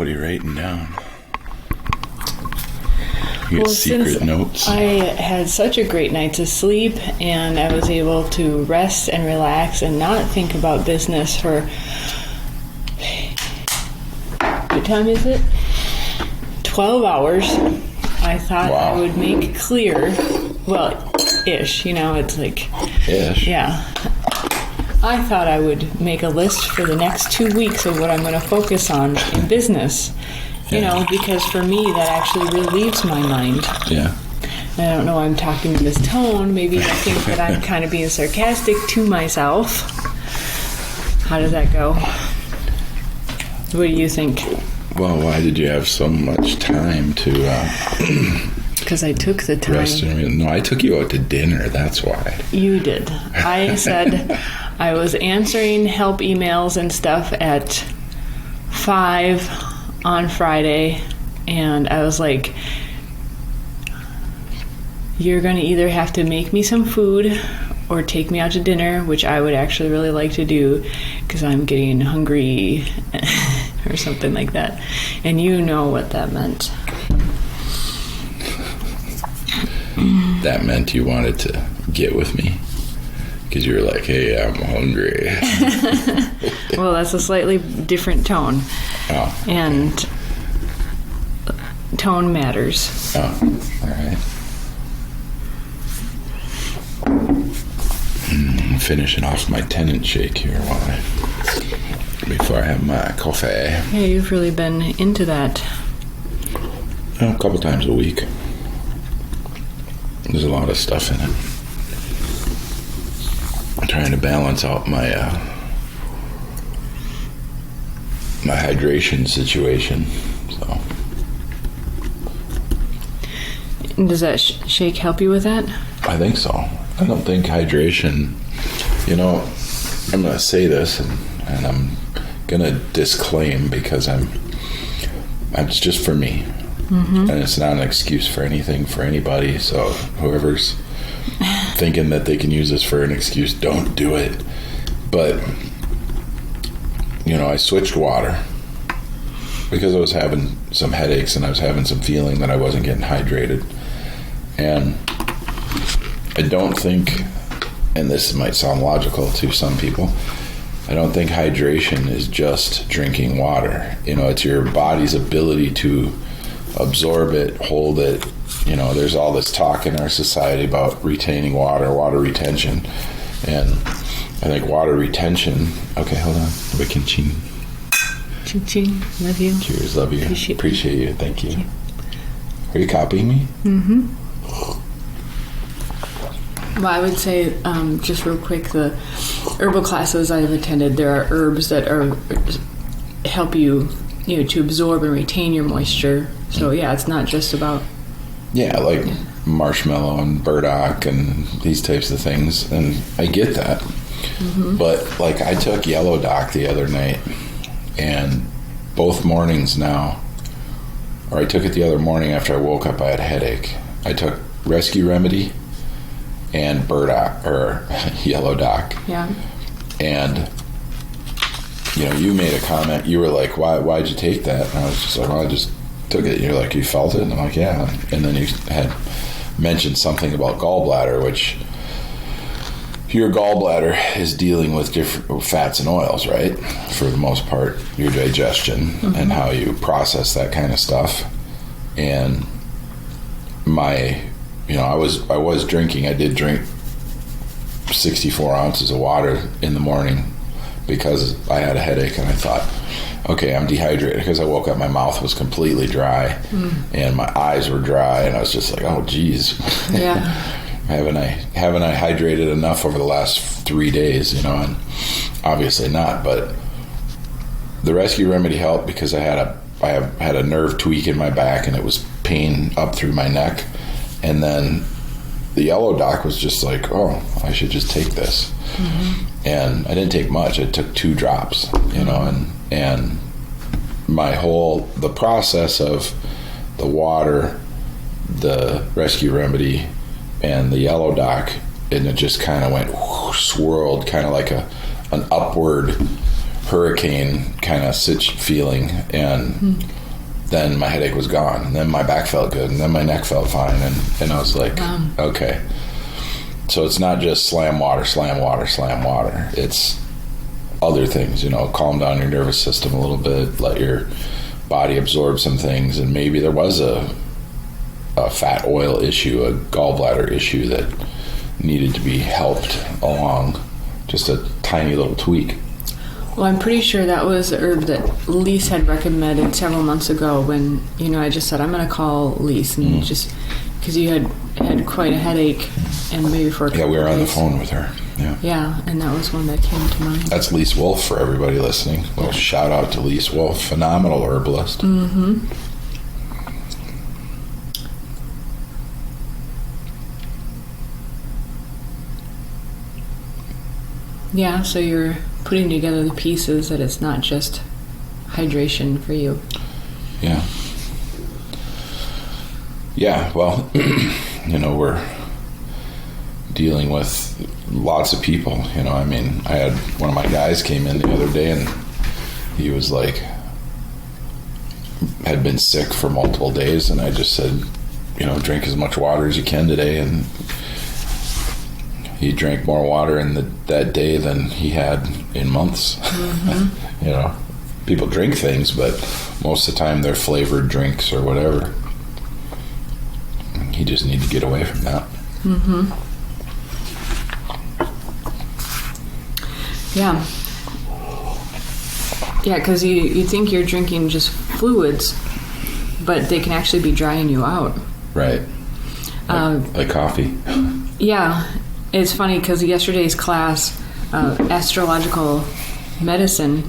What are you writing down? You get secret notes. I had such a great night's of sleep, and I was able to rest and relax and not think about business for... What time is it? 12 hours. I thought I would make clear, well, ish, it's like... Ish? Yeah. I thought I would make a list for the next 2 weeks of what I'm going to focus on in business. Because for me, that actually relieves my mind. Yeah. And I don't know why I'm talking in this tone. Maybe I think that I'm kind of being sarcastic to myself. How does that go? What do you think? Well, why did you have so much time to... Because I took the time. Rest no, I took you out to dinner. That's why. You did. I said I was answering help emails and stuff at 5 on Friday, and I was like, you're going to either have to make me some food or take me out to dinner, which I would actually really like to do because I'm getting hungry or something like that. And you know what that meant. That meant you wanted to get with me because you were like, hey, I'm hungry. Well, that's a slightly different tone. Oh. And tone matters. Oh, all right. Finishing off my tenant shake here before I have my coffee. Yeah, you've really been into that. A couple times a week. There's a lot of stuff in it. I'm trying to balance out my my hydration situation. So, does that shake help you with that? I think so. I don't think hydration. I'm going to say this, and I'm going to disclaim because it's just for me. Mm-hmm. And it's not an excuse for anything for anybody. So whoever's thinking that they can use this for an excuse, don't do it. But, I switched water because I was having some headaches and I was having some feeling that I wasn't getting hydrated. And I don't think, and this might sound logical to some people, I don't think hydration is just drinking water. It's your body's ability to absorb it, hold it. There's all this talk in our society about retaining water retention. And I think water retention... Okay, hold on. We can ching. Ching, ching. Love you. Cheers, love you. Appreciate you. Thank you. Are you copying me? Mm-hmm. Well, I would say, just real quick, the herbal classes I've attended, there are herbs that help you, to absorb and retain your moisture. So, yeah, it's not just about... Yeah, like marshmallow and burdock and these types of things. And I get that. Mm-hmm. But, I took Yellow Dock the other night, and both mornings now, or I took it the other morning after I woke up, I had a headache. I took Rescue Remedy and burdock, or Yellow Dock. Yeah. And, you made a comment. You were like, why'd you take that? And I was just like, well, I just took it. You're like, you felt it? And I'm like, yeah. And then you had mentioned something about gallbladder, which your gallbladder is dealing with different fats and oils, right? For the most part, your digestion mm-hmm. and how you process that kind of stuff. And I was drinking. I did drink 64 ounces of water in the morning because I had a headache, and I thought, okay, I'm dehydrated, because I woke up, my mouth was completely dry and my eyes were dry, and I was just like, oh geez. Yeah. haven't I hydrated enough over the last 3 days, and obviously not. But the Rescue Remedy helped because I had a nerve tweak in my back, and it was pain up through my neck. And then the Yellow Dock was just like, oh, I should just take this. Mm-hmm. And I didn't take much. I took 2 drops, and the process of the water, the Rescue Remedy, and the Yellow Dock, and it just kind of went swirled, kind of like an upward hurricane kind of feeling, and then my headache was gone, and then my back felt good, and then my neck felt fine, and I was like, okay. So it's not just slam water, slam water, slam water. It's other things, calm down your nervous system a little bit, let your body absorb some things, and maybe there was a fat oil issue, a gallbladder issue that needed to be helped along, just a tiny little tweak. Well, I'm pretty sure that was the herb that Lise had recommended several months ago when, I just said, I'm going to call Lise, and just because you had quite a headache, and maybe for a couple we were on the days. phone with her. Yeah, and that was one that came to mind. That's Lise Wolf for everybody listening. Well, shout out to Lise Wolf, phenomenal herbalist. Mm-hmm. Yeah, so you're putting together the pieces that it's not just hydration for you. Yeah. Yeah, well, we're dealing with lots of people, I had one of my guys came in the other day, and he was like, had been sick for multiple days, and I just said, drink as much water as you can today, and he drank more water in that day than he had in months. Mm-hmm. People drink things, but most of the time they're flavored drinks or whatever. You just need to get away from that. Mm-hmm. Yeah. Yeah, because you think you're drinking just fluids, but they can actually be drying you out. Right. Like coffee. Yeah. It's funny because yesterday's class, astrological medicine,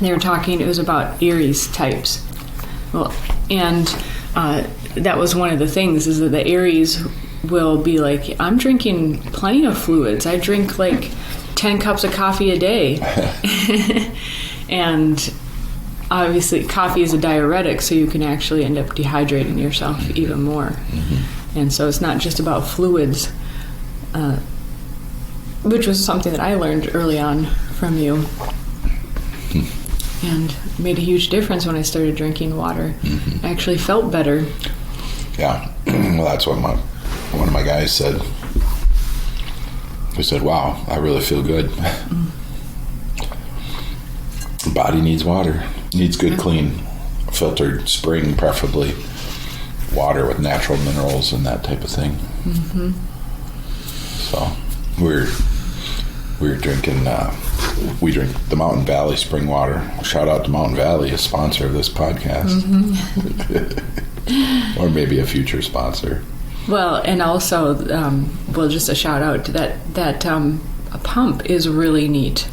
they were talking, it was about Aries types. Well, and that was one of the things, is that the Aries will be like, I'm drinking plenty of fluids. I drink like 10 cups of coffee a day. And obviously coffee is a diuretic, so you can actually end up dehydrating yourself even more. Mm-hmm. And so it's not just about fluids, which was something that I learned early on from you. And made a huge difference when I started drinking water. Mm-hmm. I actually felt better. Yeah. Well, that's what one of my guys said. He said, wow, I really feel good. Mm. The body needs water. Needs good, clean, filtered spring, preferably. Water with natural minerals and that type of thing. Mm-hmm. So we're drinking, we drink the Mountain Valley spring water. Shout out to Mountain Valley, a sponsor of this podcast. Mm-hmm. Or maybe a future sponsor. Well, and also, just a shout out to that a pump is really neat.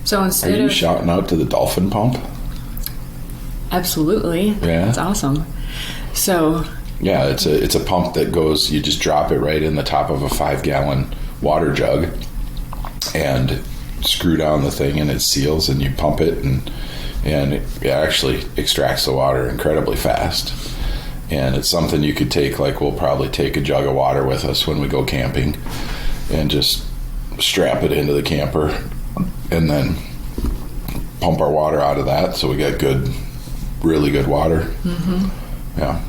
So instead Are you shouting out to the dolphin pump? Absolutely. Yeah. It's awesome. So yeah, it's a pump that goes, you just drop it right in the top of a 5-gallon water jug and screw down the thing, and it seals, and you pump it, and it actually extracts the water incredibly fast. And it's something you could take, like we'll probably take a jug of water with us when we go camping and just strap it into the camper and then pump our water out of that, so we get really good water. Mm-hmm. Yeah.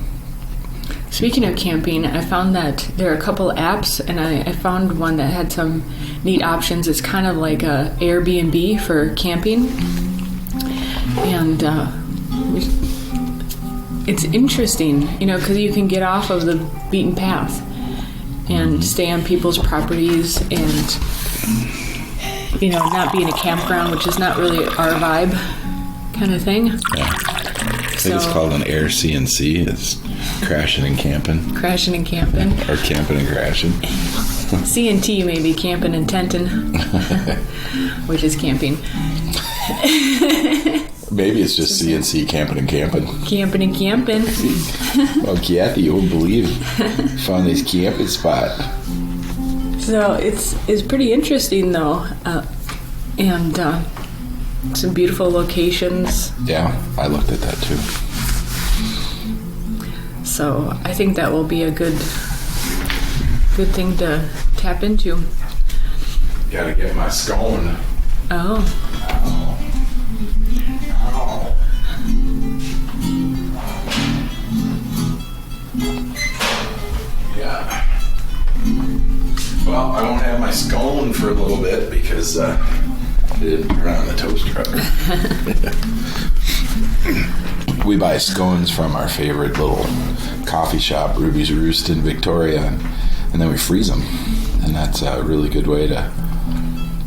Speaking of camping, I found that there are a couple apps, and I found one that had some neat options. It's kind of like a Airbnb for camping, and it's interesting, because you can get off of the beaten path and stay on people's properties and, not be in a campground, which is not really our vibe kind of thing. Yeah. I think it's called an Air CNC. It's crashing and camping. Crashing and camping. Or camping and crashing. C&T maybe, camping and tenting, which is camping. Maybe it's just CNC, camping and camping. Camping and camping. Well, Kathy, you won't believe found this camping spot. So it's pretty interesting though, and some beautiful locations. Yeah, I looked at that too. So I think that will be a good thing to tap into. Gotta get my scone. Oh. scone for a little bit because I didn't turn on the toaster oven. We buy scones from our favorite little coffee shop, Ruby's Roost in Victoria, and then we freeze them. And that's a really good way to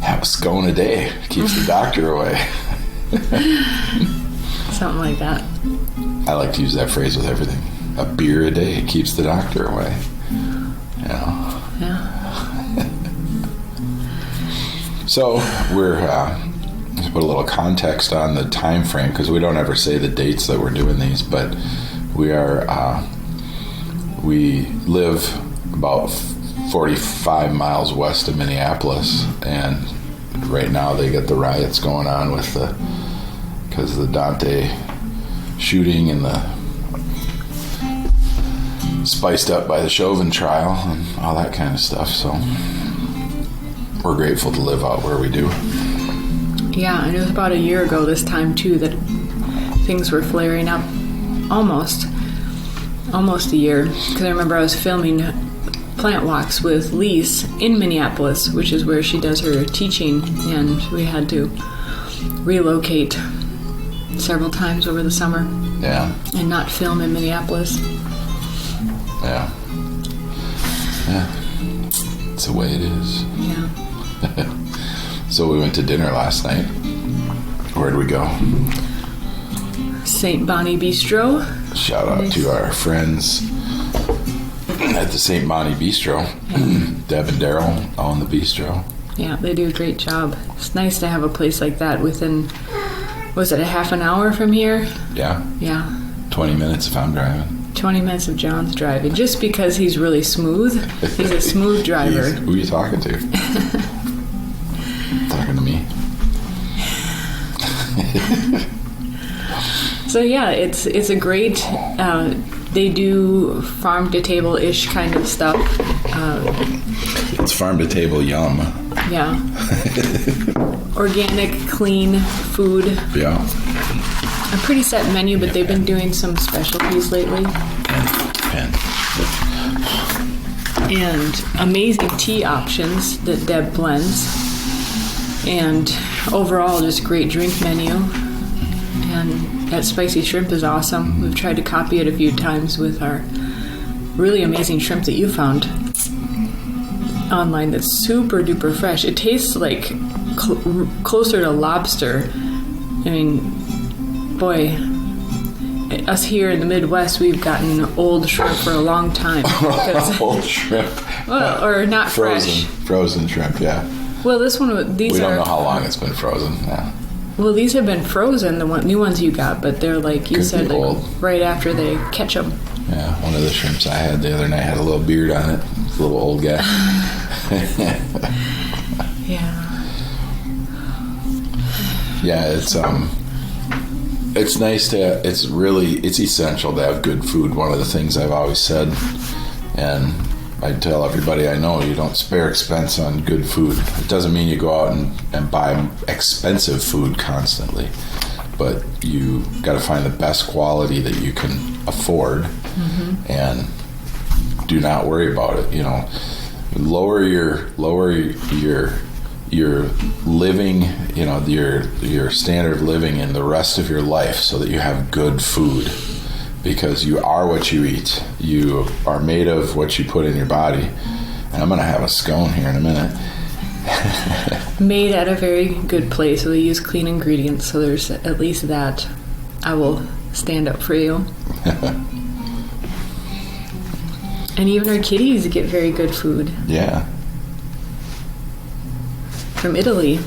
have a scone a day. Keeps the doctor away. Something like that. I like to use that phrase with everything. A beer a day keeps the doctor away. You know. Yeah. So we're let's put a little context on the time frame because we don't ever say the dates that we're doing these, but we live about 45 miles west of Minneapolis, and right now they got the riots going on because of the Dante shooting and the spiced up by the Chauvin trial and all that kind of stuff. So we're grateful to live out where we do. Yeah, and it was about a year ago this time too that things were flaring up. Almost a year, because I remember I was filming plant walks with Lise in Minneapolis, which is where she does her teaching, and we had to relocate several times over the summer. Yeah. And not film in Minneapolis. Yeah. Yeah. It's the way it is. Yeah. So we went to dinner last night. Where'd we go? St. Bonnie Bistro. Shout out to our friends at the St. Bonnie Bistro. Deb and Daryl own the bistro. Yeah, they do a great job. It's nice to have a place like that within, was it a half an hour from here? Yeah. Yeah. 20 minutes if I'm driving. 20 minutes of John's driving, just because he's really smooth. He's a smooth driver. Who are you talking to? Talking to me. So yeah, it's a great, they do farm to table ish kind of stuff. It's farm to table yum. Yeah. Organic, clean food. Yeah. A pretty set menu, but they've been doing some specialties lately. Pen. And amazing tea options that Deb blends. And overall, just great drink menu. And that spicy shrimp is awesome. We've tried to copy it a few times with our really amazing shrimp that you found online that's super duper fresh. It tastes like closer to lobster. I mean, boy, us here in the Midwest, we've gotten old shrimp for a long time. Old shrimp. Well, or not fresh. Frozen shrimp, yeah. Well, this one, we don't know how long it's been frozen. Yeah. Well, these have been frozen, the new ones you got, but they're like you said, like old. Right after they catch them. Yeah, one of the shrimps I had the other night had a little beard on it. It's a little old guy. Yeah. Yeah, it's nice it's essential to have good food. One of the things I've always said, and I tell everybody I know, you don't spare expense on good food. It doesn't mean you go out and buy expensive food constantly, but you got to find the best quality that you can afford, and do not worry about it. You know, lower your living, you know, your standard of living in the rest of your life so that you have good food, because you are what you eat. You are made of what you put in your body. And I'm going to have a scone here in a minute. Made at a very good place, so they use clean ingredients, so there's at least that. I will stand up for you. And even our kitties get very good food. Yeah. From Italy.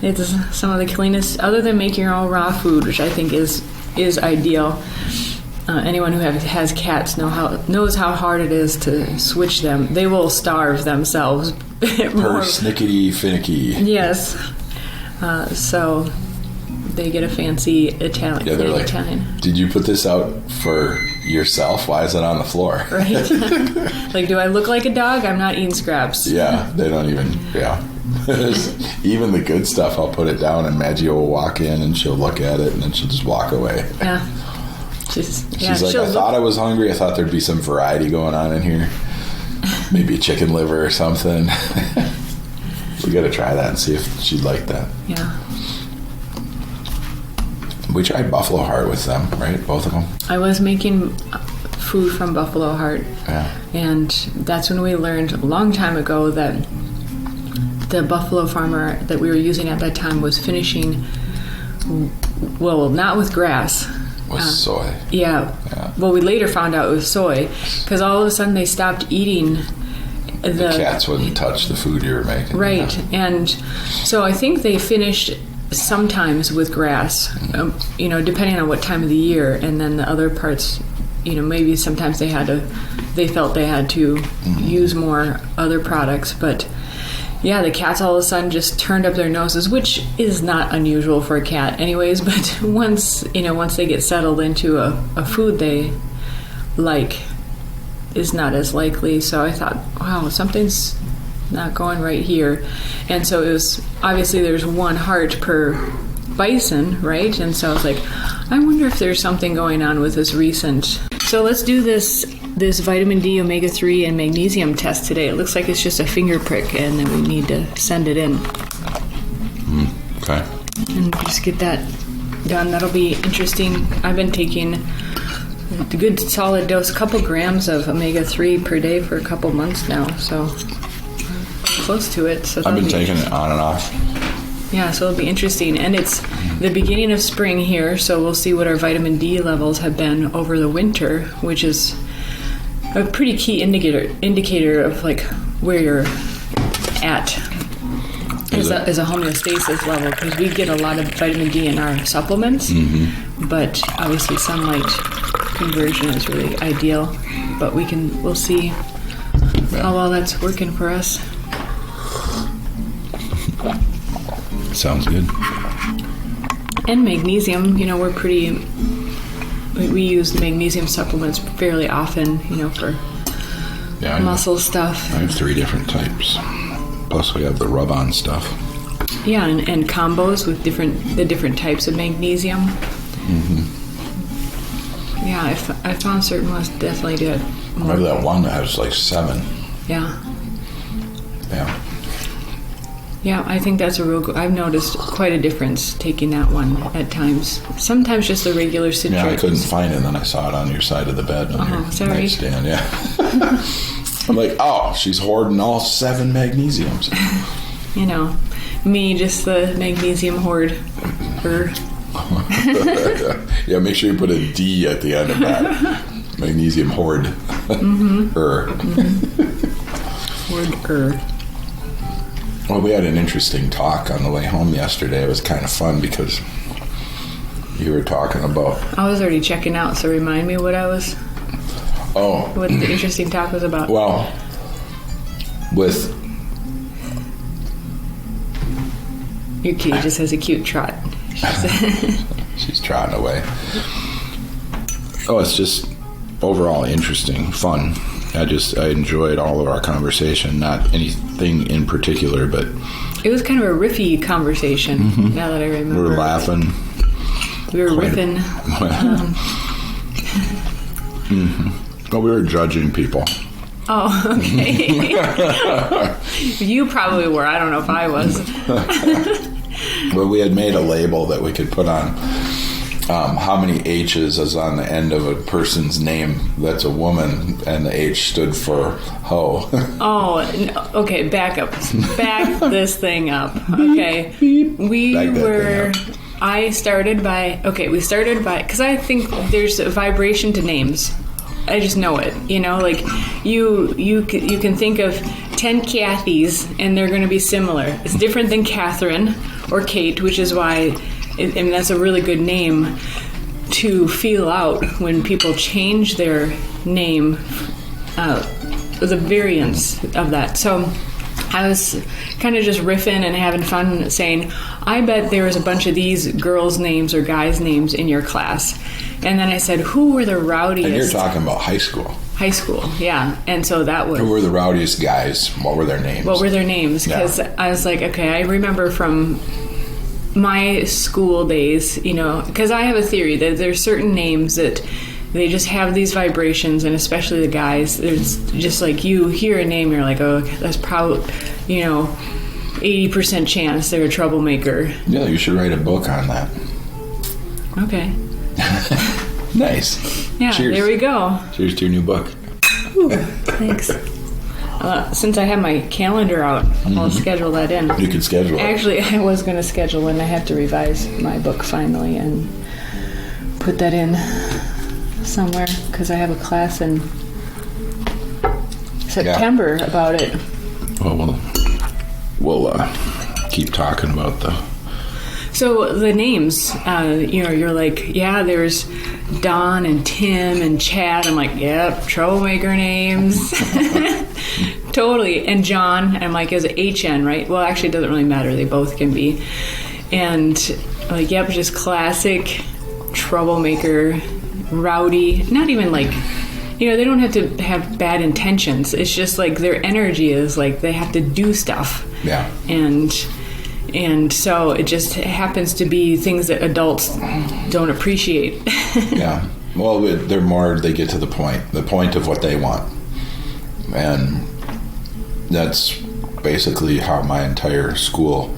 It's some of the cleanest, other than making your own raw food, which I think is ideal. Anyone who has cats knows how hard it is to switch them. They will starve themselves. Persnickety finicky. Yes. So they get a fancy Italian. Yeah, they're like, Italian. Did you put this out for yourself? Why is it on the floor? Right? Like, do I look like a dog? I'm not eating scraps. Yeah, they don't even, yeah. Even the good stuff, I'll put it down and Maggie will walk in and she'll look at it and then she'll just walk away. Yeah. She's like, I thought I was hungry. I thought there'd be some variety going on in here. Maybe a chicken liver or something. We got to try that and see if she'd like that. Yeah. We tried Buffalo Heart with them, right? Both of them? I was making food from Buffalo Heart. Yeah. And that's when we learned a long time ago that the buffalo farmer that we were using at that time was finishing, well, not with grass. With soy. Yeah. Well, we later found out it was soy because all of a sudden they stopped eating The cats wouldn't touch the food you were making. Right. And so I think they finished sometimes with grass, depending on what time of the year. And then the other parts, maybe sometimes they felt they had to use more other products. But yeah, the cats all of a sudden just turned up their noses, which is not unusual for a cat anyways. But once they get settled into a food they like, is not as likely. So I thought, wow, something's not going right here. And so it was, obviously there's one heart per bison, right? And so I was like, I wonder if there's something going on with this recent. So let's do this vitamin D, omega-3, and magnesium test today. It looks like it's just a finger prick, and then we need to send it in. Okay. And just get that done. That'll be interesting. I've been taking a good solid dose, a couple grams of omega-3 per day for a couple months now, so close to it. So I've been taking it on and off. Yeah, so it'll be interesting. And it's the beginning of spring here, so we'll see what our vitamin D levels have been over the winter, which is a pretty key indicator of like where you're at as a homeostasis level, because we get a lot of vitamin D in our supplements, but obviously sunlight conversion is really ideal. But we'll see how well that's working for us. Sounds good. And magnesium, we use magnesium supplements fairly often, for muscle stuff. I have 3 different types. Plus we have the rub-on stuff. Yeah, and combos with the different types of magnesium. Yeah, I found certain ones definitely do it more. I have that one that has like 7. Yeah. Yeah. Yeah, I think that's a real good. I've noticed quite a difference taking that one at times. Sometimes just the regular citrus. Yeah, I couldn't find it, and then I saw it on your side of the bed on your nightstand. Yeah. I'm like, oh, she's hoarding all 7 magnesiums. Me, just the magnesium hoard. Yeah, make sure you put a D at the end of that. Magnesium hoard. Hoard. Well, we had an interesting talk on the way home yesterday. It was kind of fun because you were talking about... I was already checking out, so remind me what the interesting talk was about. Well, with... Your kitty just has a cute trot. She's trotting away. Oh, it's just overall interesting, fun. I enjoyed all of our conversation, not anything in particular, but... It was kind of a riffy conversation, now that I remember. We were laughing. We were riffing. Well, we were judging people. Oh, okay. You probably were. I don't know if I was. Well, we had made a label that we could put on how many H's is on the end of a person's name that's a woman, and the H stood for hoe. Oh, okay, back up. Back this thing up. Okay. We started by, because I think there's a vibration to names. I just know it, like you can think of 10 Kathys and they're going to be similar. It's different than Catherine or Kate, which is why, and that's a really good name to feel out when people change their name, the variance of that. So I was kind of just riffing and having fun saying, I bet there was a bunch of these girls' names or guys' names in your class. And then I said, who were the rowdiest? And you're talking about high school. High school, yeah. And so that was... Who were the rowdiest guys? What were their names? Because I was like, okay, I remember from my school days, because I have a theory that there's certain names that they just have these vibrations, and especially the guys, it's just like you hear a name, you're like, oh, that's probably, 80% chance they're a troublemaker. Yeah, you should write a book on that. Okay. Nice. Yeah, Cheers. there we go. Cheers to your new book. Ooh, thanks. Since I have my calendar out, I'll schedule that in. You can schedule it. Actually, I was going to schedule one. I have to revise my book finally and put that in somewhere because I have a class in September about it. Well, we'll keep talking about the... So the names, you're like, yeah, there's Don and Tim and Chad. I'm like, yep, troublemaker names. Totally. And John, I'm like, is it HN, right? Well, actually, it doesn't really matter. They both can be. And like, yep, just classic troublemaker, rowdy. Not even like, they don't have to have bad intentions. It's just like their energy is like they have to do stuff. Yeah. And so it just happens to be things that adults don't appreciate. Yeah. Well, they get to the point of what they want. And that's basically how my entire school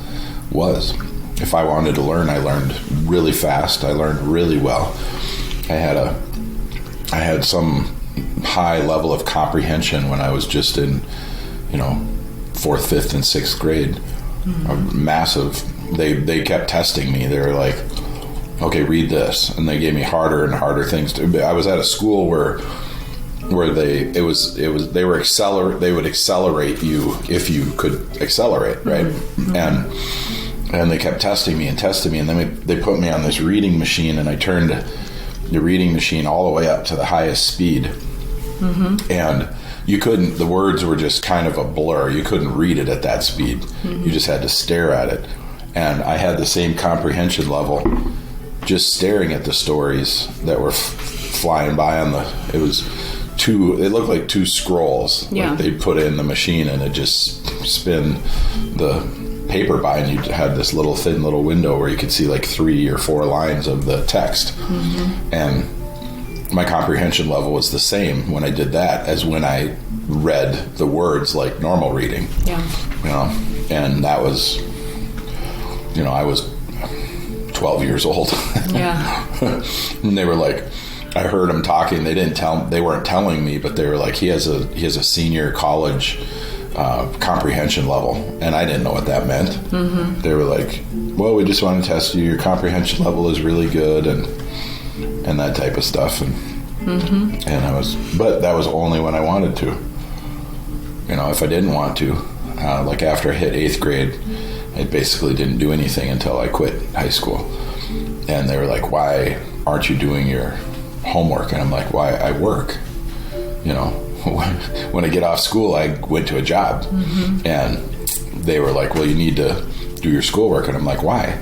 was. If I wanted to learn, I learned really fast. I learned really well. I had some high level of comprehension when I was just in, 4th, 5th, and 6th grade. Massive. They kept testing me. They were like, okay, read this, and they gave me harder and harder things to. I was at a school where they would accelerate you if you could accelerate, right? And they kept testing me, and then they put me on this reading machine, and I turned the reading machine all the way up to the highest speed, and you couldn't, the words were just kind of a blur. You couldn't read it at that speed. You just had to stare at it. And I had the same comprehension level just staring at the stories that were flying by it looked like two scrolls. Yeah. Like they'd put in the machine and it just spin the paper by, and you had this thin little window where you could see like 3 or 4 lines of the text. And my comprehension level was the same when I did that as when I read the words like normal reading. Yeah. And that was, I was 12 years old. Yeah. And they were like, I heard them talking. They weren't telling me, but they were like, he has a senior college comprehension level, and I didn't know what that meant. They were like, well, we just want to test you. Your comprehension level is really good, and that type of stuff. And but that was only when I wanted to. If I didn't want to, like after I hit 8th grade, I basically didn't do anything until I quit high school. And they were like, why aren't you doing your homework? And I'm like, why? I work. When I get off school, I went to a job. And they were like, well, you need to do your schoolwork. And I'm like, why?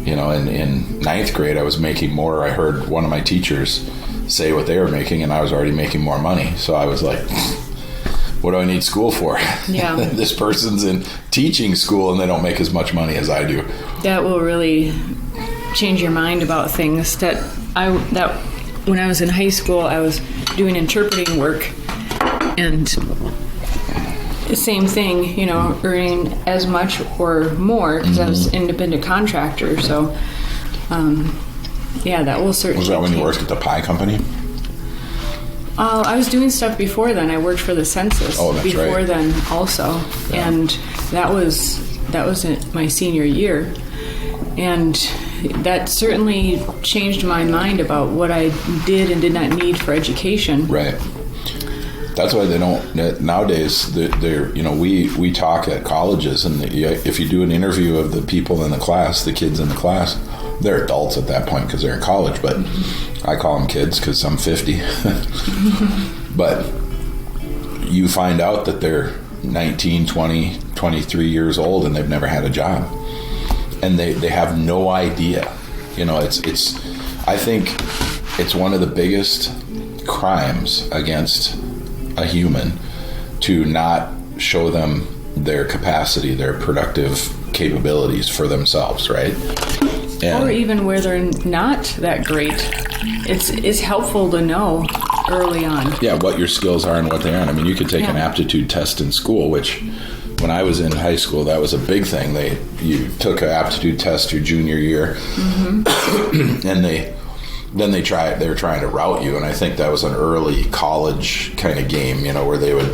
In 9th grade, I was making more. I heard one of my teachers say what they were making, and I was already making more money. So I was like, what do I need school for? Yeah. This person's in teaching school, and they don't make as much money as I do. That will really change your mind about things. That when I was in high school, I was doing interpreting work, and the same thing, earning as much or more because I was independent contractor. So, that will certainly. Was that when you worked at the pie company? I was doing stuff before then. I worked for the census before then also, and that was in my senior year, and that certainly changed my mind about what I did and did not need for education. Right. That's why they don't nowadays. We talk at colleges, and if you do an interview of the people in the class, the kids in the class, they're adults at that point because they're in college. But I call them kids because I'm 50. But you find out that they're 19, 20, 23 years old, and they've never had a job, and they have no idea. It's. I think it's one of the biggest crimes against a human to not show them their capacity, their productive capabilities for themselves, right? Or even where they're not that great. it's helpful to know early on. Yeah, what your skills are and what they aren't. I mean, you could take an aptitude test in school, which when I was in high school, that was a big thing. You took an aptitude test your junior year, and they were trying to route you, and I think that was an early college kind of game, where they would,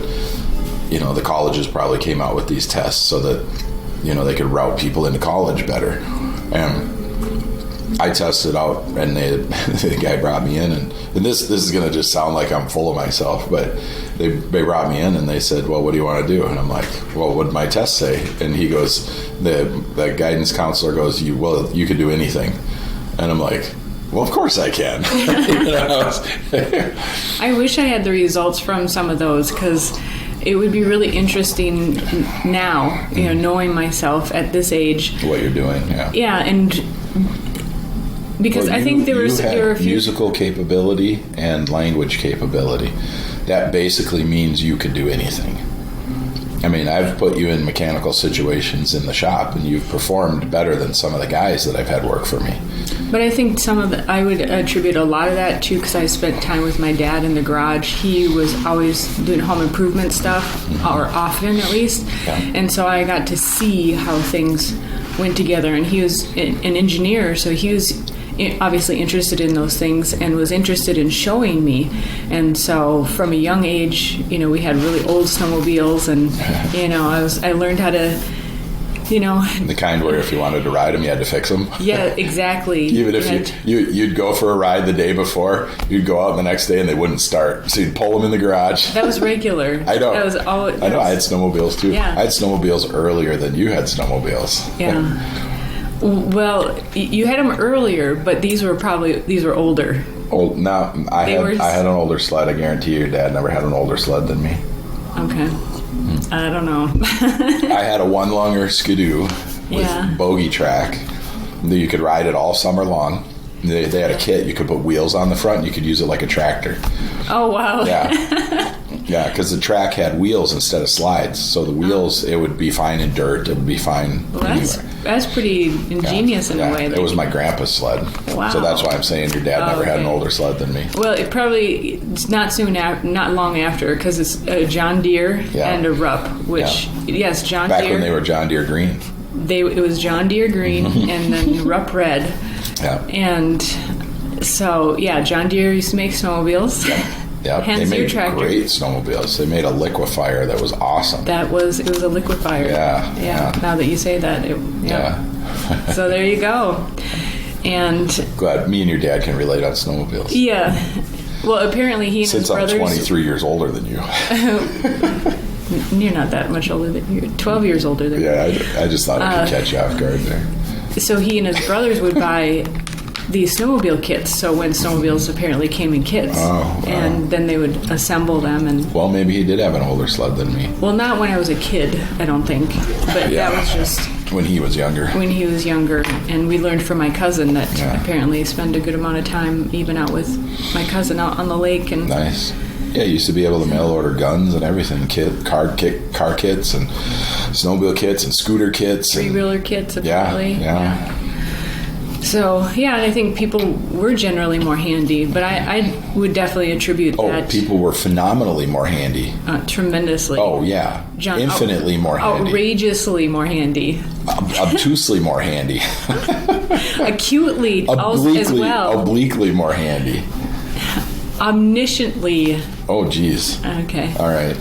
the colleges probably came out with these tests so that, they could route people into college better. And I tested out, and the guy brought me in, and this is going to just sound like I'm full of myself, but they brought me in and they said, well, what do you want to do? And I'm like, well, what did my test say? And he goes, the guidance counselor goes, you could do anything. And I'm like, well, of course I can. I wish I had the results from some of those, because it would be really interesting now, knowing myself at this age. What you're doing, yeah. Yeah, and because I think there were a few musical capability and language capability. That basically means you could do anything. I mean, I've put you in mechanical situations in the shop, and you've performed better than some of the guys that I've had work for me. But I think I would attribute a lot of that too, because I spent time with my dad in the garage. He was always doing home improvement stuff, or often at least, and so I got to see how things went together. And he was an engineer, so he was obviously interested in those things and was interested in showing me. And so from a young age, we had really old snowmobiles, and I learned how to, the kind where if you wanted to ride them, you had to fix them. Yeah, exactly. Even if you'd go for a ride the day before, you'd go out the next day and they wouldn't start, so you'd pull them in the garage. That was regular. I know. That was all. I know. I had snowmobiles too. Yeah. I had snowmobiles earlier than you had snowmobiles. Yeah. Well, you had them earlier, but these were older. Old. Now I had an older sled. I guarantee your dad never had an older sled than me. Okay. I don't know. I had a one lunger Skidoo with bogey track. You could ride it all summer long. They had a kit. You could put wheels on the front, and you could use it like a tractor. Oh, wow. Yeah. Yeah, because the track had wheels instead of slides. So the wheels, it would be fine in dirt. It would be fine anywhere. That's pretty ingenious in a way. It was my grandpa's sled. Wow. So that's why I'm saying your dad never had an older sled than me. Well, it's not long after, because it's a John Deere and a Rupp, which, yes, John Deere. Back when they were John Deere green. It was John Deere green and then Rupp red. Yeah. And so, John Deere used to make snowmobiles. Yeah, they made great snowmobiles. They made a liquefier that was awesome. It was a liquefier. Yeah. Now that you say that, So there you go. And glad me and your dad can relate on snowmobiles. Yeah. Well, apparently he and his brothers. Since I'm 23 years older than you. You're not that much older than you. 12 years older than you. Yeah, I just thought I could catch you off guard there. So he and his brothers would buy these snowmobile kits. So when snowmobiles apparently came in kits, and then they would assemble them. And well, maybe he did have an older sled than me. Well, not when I was a kid, I don't think. But that was just when he was younger. When he was younger, and we learned from my cousin that apparently spend a good amount of time even out with my cousin out on the lake. And nice. Yeah, you used to be able to mail order guns and everything, car kits and snowmobile kits and scooter kits. Three-wheeler kits, apparently. Yeah. So, and I think people were generally more handy, but I would definitely attribute that. Oh, people were phenomenally more handy. Tremendously. Oh, yeah. Infinitely more handy. Outrageously more handy. Obtusely more handy. Acutely as well. Obliquely more handy. Omnisciently. Oh, geez. Okay. All right.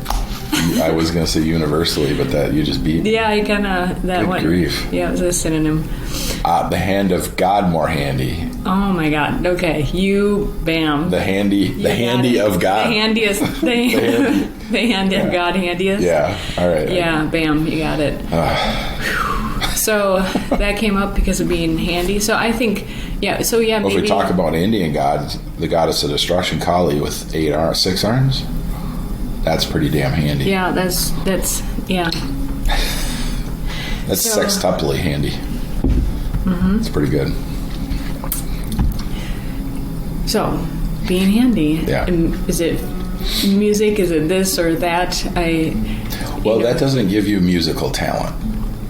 I was going to say universally, but that you just beat me. Yeah, I kind of, that one. Good grief. Yeah, it was a synonym. The hand of God more handy. Oh, my God. Okay. Bam. The handy of God. The handiest. The hand of God handiest. Yeah. All right. Yeah, bam. You got it. So that came up because of being handy. So I think, maybe. Well, if we talk about Indian gods, the goddess of destruction, Kali, with 6 arms, that's pretty damn handy. Yeah, that's That's sextuply handy. Mm-hmm. It's pretty good. So, being handy. Yeah. Is it music? Is it this or that? That doesn't give you musical talent.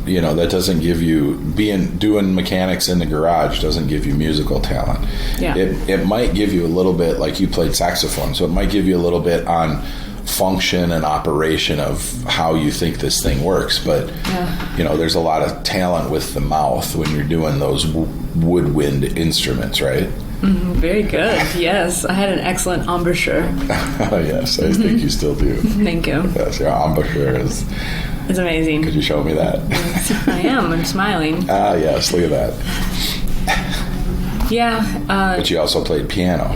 that doesn't give you doing mechanics in the garage doesn't give you musical talent. Yeah. It might give you a little bit, like you played saxophone, so it might give you a little bit on function and operation of how you think this thing works. But there's a lot of talent with the mouth when you're doing those woodwind instruments, right? Mm-hmm. Very good. Yes, I had an excellent embouchure. Yes, I think you still do. Thank you. Yes, your embouchure is. It's amazing. Could you show me that? Yes, I am. I'm smiling. Yes, look at that. Yeah. But you also played piano.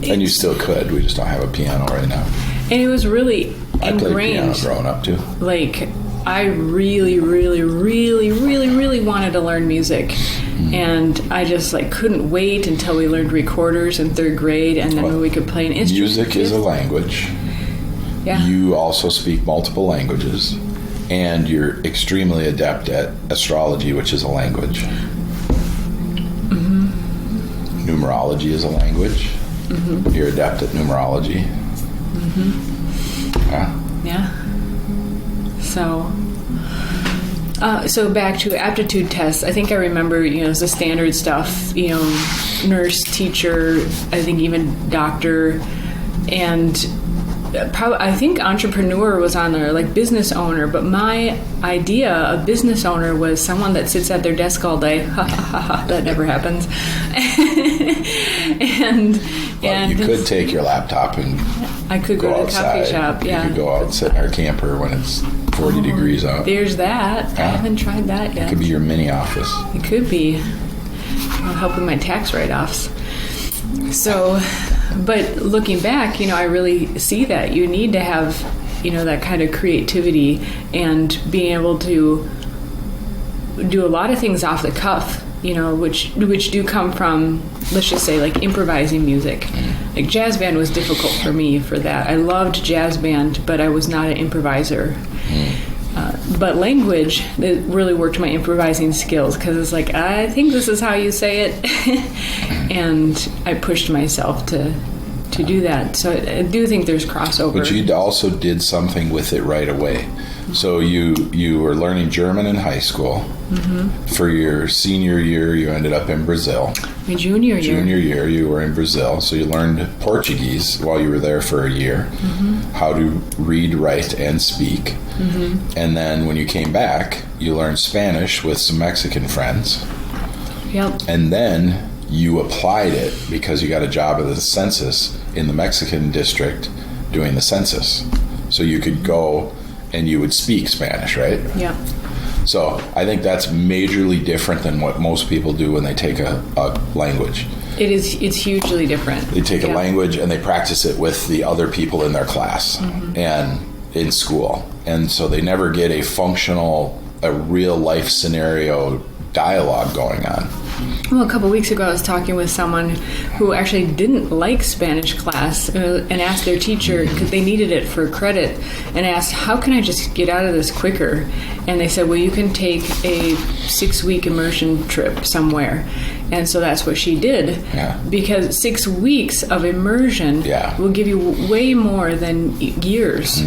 And you still could. We just don't have a piano right now. And it was really I ingrained. played piano growing up, too. Like, I really, really, really, really, really wanted to learn music. And I just, couldn't wait until we learned recorders in 3rd grade, and then we could play an instrument. Music is a language. Yeah. You also speak multiple languages. And you're extremely adept at astrology, which is a language. Mm-hmm. Numerology is a language. Mm-hmm. You're adept at numerology. Mm-hmm. Yeah. So back to aptitude tests. I think I remember, it's the standard stuff, nurse, teacher, I think even doctor, and I think entrepreneur was on there, like business owner. But my idea of business owner was someone that sits at their desk all day. That never happens. and you could take your laptop and I could go to the outside. coffee shop. Yeah, you could go out and sit in our camper when it's 40 degrees out. There's that. I haven't tried that yet. It could be your mini office. It could be. I'll help with my tax write-offs. So, but looking back, I really see that you need to have, that kind of creativity and being able to do a lot of things off the cuff, which do come from, let's just say, like improvising music. Like jazz band was difficult for me for that. I loved jazz band, but I was not an improviser. But language, it really worked my improvising skills because it's like, I think this is how you say it. And I pushed myself to do that. So I do think there's crossover. But you also did something with it right away. So you were learning German in high school. Mm-hmm. For your senior year, you ended up in Brazil. My junior year. Junior year, you were in Brazil. So you learned Portuguese while you were there for a year. Mm-hmm. How to read, write, and speak. Mm-hmm. And then when you came back, you learned Spanish with some Mexican friends. Yep. And then you applied it because you got a job at the census in the Mexican district doing the census. So you could go and you would speak Spanish, right? Yeah. So I think that's majorly different than what most people do when they take a language. It's hugely different. They take a language and they practice it with the other people in their class and in school. And so they never get a real life scenario dialogue going on. Well, a couple weeks ago, I was talking with someone who actually didn't like Spanish class and asked their teacher, because they needed it for credit, and asked, how can I just get out of this quicker? And they said, well, you can take a 6-week immersion trip somewhere. And so that's what she did. Yeah. Because 6 weeks of immersion will give you way more than years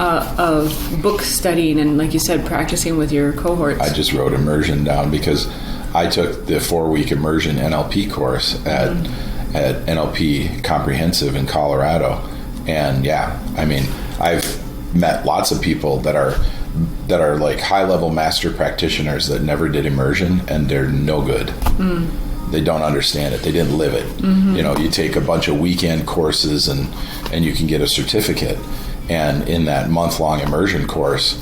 of book studying and, like you said, practicing with your cohorts. I just wrote immersion down because I took the 4-week immersion NLP course at NLP Comprehensive in Colorado. And I've met lots of people that are like high-level master practitioners that never did immersion, and they're no good. They don't understand it. They didn't live it. You take a bunch of weekend courses and you can get a certificate. And in that month-long immersion course,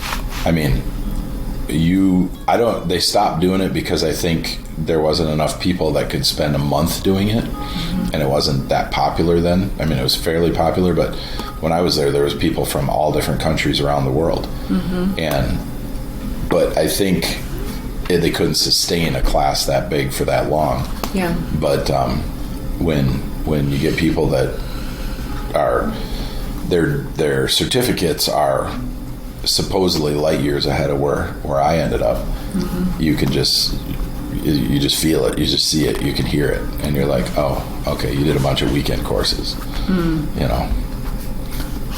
they stopped doing it because I think there wasn't enough people that could spend a month doing it, and it wasn't that popular then. It was fairly popular, but when I was there was people from all different countries around the world. But I think they couldn't sustain a class that big for that long. Yeah. But when you get people that are their certificates are supposedly light years ahead of where I ended up, you can just feel it, you just see it, you can hear it, and you're like, oh, okay, you did a bunch of weekend courses.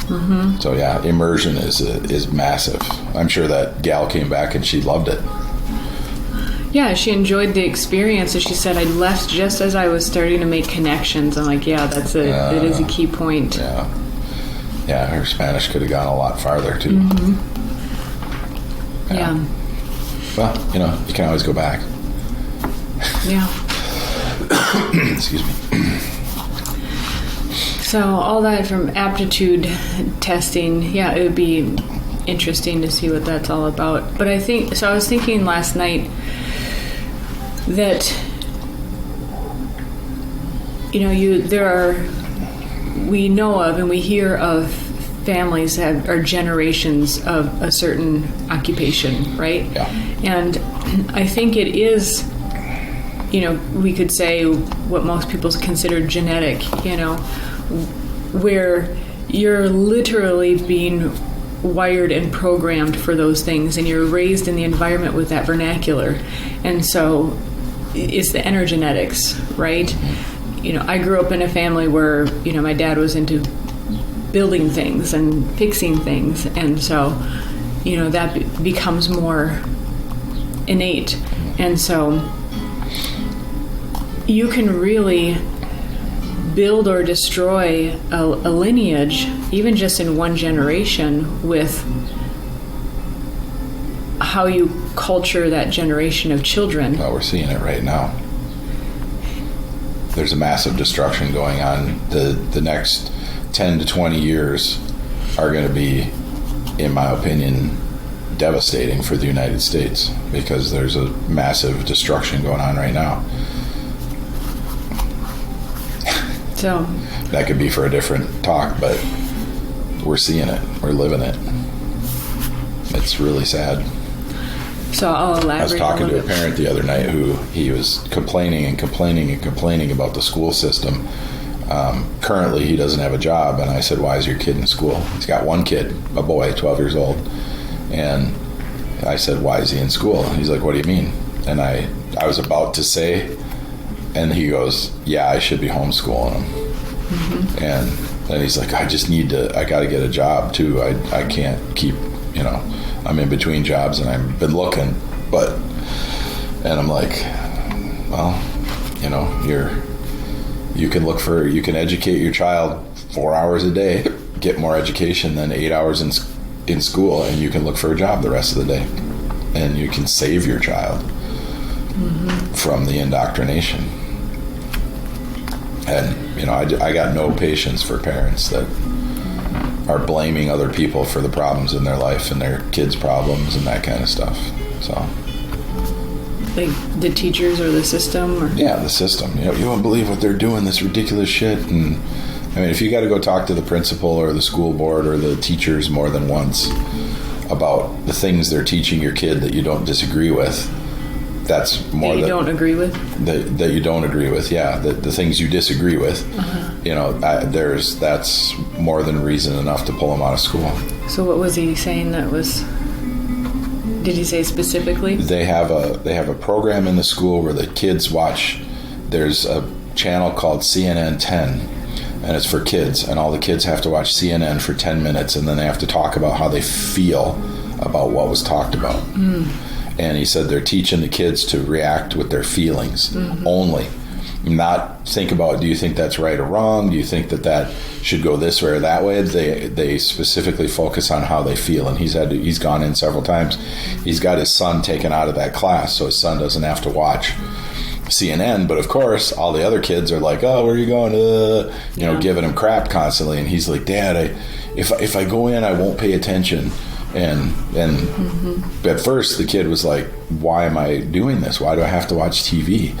Mm-hmm. So yeah, immersion is massive. I'm sure that gal came back and she loved it. Yeah, she enjoyed the experience. And she said, I left just as I was starting to make connections. I'm like, yeah, that is a key point. Yeah. Yeah, her Spanish could have gone a lot farther, too. Mm-hmm. Yeah. Well, you can always go back. Yeah. Excuse me. So all that from aptitude testing, yeah, it would be interesting to see what that's all about. But I was thinking last night that, we know of and we hear of families that are generations of a certain occupation, right? Yeah. And I think it is, we could say what most people consider genetic, where you're literally being wired and programmed for those things, and you're raised in the environment with that vernacular. And so it's the energenetics, right? I grew up in a family where, my dad was into building things and fixing things. And so, that becomes more innate. And so you can really build or destroy a lineage, even just in one generation, with how you culture that generation of children. Well, we're seeing it right now. There's a massive destruction going on. The next 10 to 20 years are going to be, in my opinion, devastating for the United States, because there's a massive destruction going on right now. So that could be for a different talk, but we're seeing it. We're living it. It's really sad. So I'll elaborate. I was talking to a parent the other night who he was complaining about the school system. Currently, he doesn't have a job, and I said, "Why is your kid in school?" He's got one kid, a boy, 12 years old, and I said, "Why is he in school?" He's like, "What do you mean?" And I was about to say, and he goes, "Yeah, I should be homeschooling him." Mm-hmm. And then he's like, I got to get a job too. I can't keep, I'm in between jobs and I've been looking, and I'm like, well, you can educate your child 4 hours a day, get more education than 8 hours in school, and you can look for a job the rest of the day, and you can save your child from the indoctrination. And I got no patience for parents that are blaming other people for the problems in their life and their kids' problems and that kind of stuff. So, like the teachers or the system? Or? Yeah, the system. You won't believe what they're doing, this ridiculous shit. And I mean, if you got to go talk to the principal or the school board or the teachers more than once about the things they're teaching your kid that you don't disagree with, that's more that you don't agree with. That you don't agree with, yeah. The things you disagree with, that's more than reason enough to pull them out of school. So what was he saying? Did he say specifically? They have a program in the school where the kids watch. There's a channel called CNN 10, and it's for kids, and all the kids have to watch CNN for 10 minutes, and then they have to talk about how they feel about what was talked about. And he said they're teaching the kids to react with their feelings only, not think about, do you think that's right or wrong? Do you think that should go this way or that way? They specifically focus on how they feel. And he's gone in several times. He's got his son taken out of that class, so his son doesn't have to watch CNN. But of course, all the other kids are like, "Oh, where are you going?" Giving him crap constantly. And he's like, "Dad, if I go in, I won't pay attention." And at first the kid was like, "Why am I doing this? Why do I have to watch TV?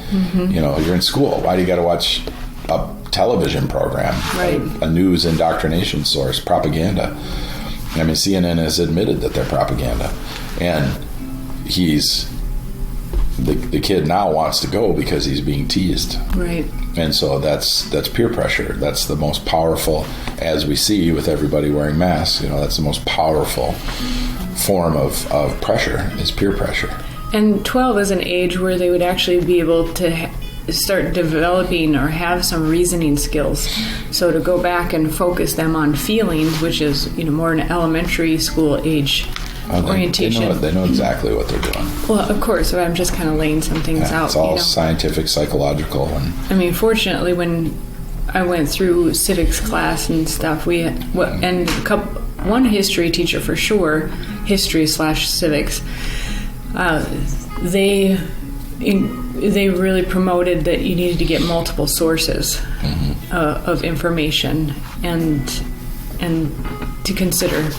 You're in school. Why do you got to watch a television program, right? A news indoctrination source, propaganda?" I mean, CNN has admitted that they're propaganda, and the kid now wants to go because he's being teased, right? And so that's peer pressure. That's the most powerful, as we see with everybody wearing masks. That's the most powerful form of pressure, is peer pressure. And 12 is an age where they would actually be able to start developing or have some reasoning skills. So to go back and focus them on feelings, which is more an elementary school age orientation. They know exactly what they're doing. Well, of course, but I'm just kind of laying some things out. It's all scientific, psychological. And I mean, fortunately, when I went through civics class and stuff, one history teacher for sure, history/civics, they really promoted that you needed to get multiple sources of information and to consider.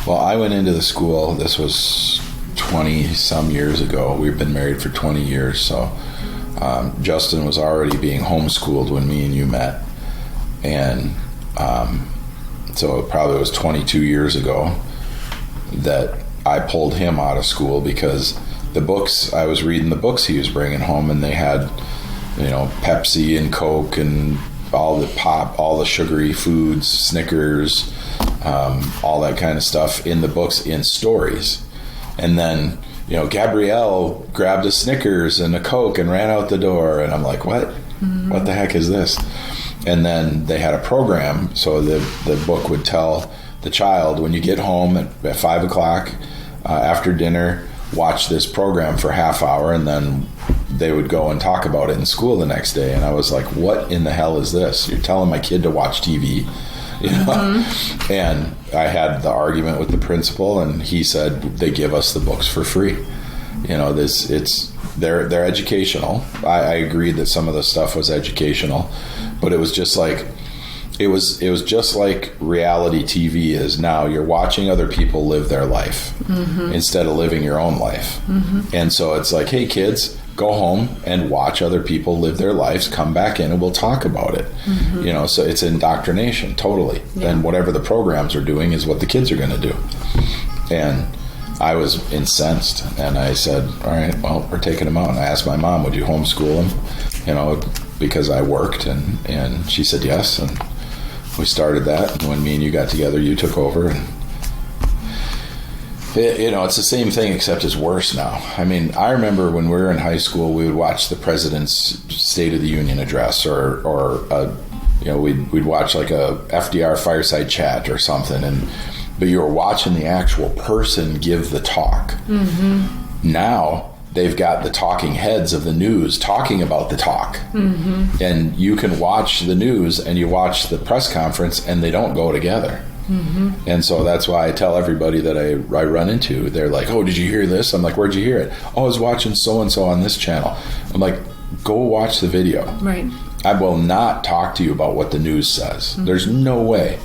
Well, I went into the school, this was 20-some years ago. We've been married for 20 years, so Justin was already being homeschooled when me and you met. And so it probably was 22 years ago that I pulled him out of school because I was reading the books he was bringing home, and they had, Pepsi and Coke and all the pop, all the sugary foods, Snickers, all that kind of stuff in the books in stories. And then, Gabrielle grabbed a Snickers and a Coke and ran out the door. And I'm like, what? Mm-hmm. What the heck is this? And then they had a program. So the book would tell the child, when you get home at 5 o'clock after dinner, watch this program for half hour, and then they would go and talk about it in school the next day. And I was like, what in the hell is this? You're telling my kid to watch TV? Mm-hmm. And I had the argument with the principal, and he said they give us the books for free. They're educational. I agreed that some of the stuff was educational, but it was just like reality TV is now. You're watching other people live their life instead of living your own life. Mm-hmm. And so it's like, hey kids, go home and watch other people live their lives, come back in and we'll talk about it. Mm-hmm. So it's indoctrination, totally. Yeah. And whatever the programs are doing is what the kids are going to do. And I was incensed, and I said, all right, well, we're taking him out. And I asked my mom, would you homeschool him? Because I worked, and she said yes, and we started that. And when me and you got together, you took over, and it's the same thing, except it's worse now. I mean, I remember when we were in high school, we would watch the president's State of the Union address, or we'd watch like a FDR fireside chat or something, but you were watching the actual person give the talk. Mm-hmm. Now they've got the talking heads of the news talking about the talk. Mm-hmm. And you can watch the news and you watch the press conference, and they don't go together. Mm-hmm. And so that's why I tell everybody that I run into, they're like, oh, did you hear this? I'm like, where'd you hear it? Oh, I was watching so-and-so on this channel. I'm like, go watch the video. Right. I will not talk to you about what the news says. Mm-hmm. There's no way.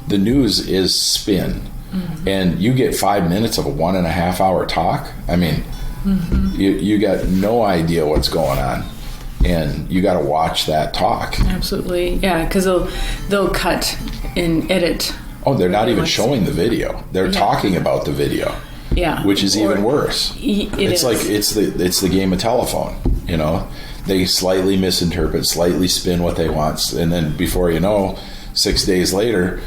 The news is spin. Mm-hmm. And you get 5 minutes of a 1.5 hour talk. I mean, you got no idea what's going on. And you got to watch that talk. Absolutely. Yeah, because they'll cut and edit. Oh, they're not even showing the video. They're talking about the video. Yeah. Which is even worse. It's like it's the game of telephone, They slightly misinterpret, slightly spin what they want, and then before you know, 6 days later,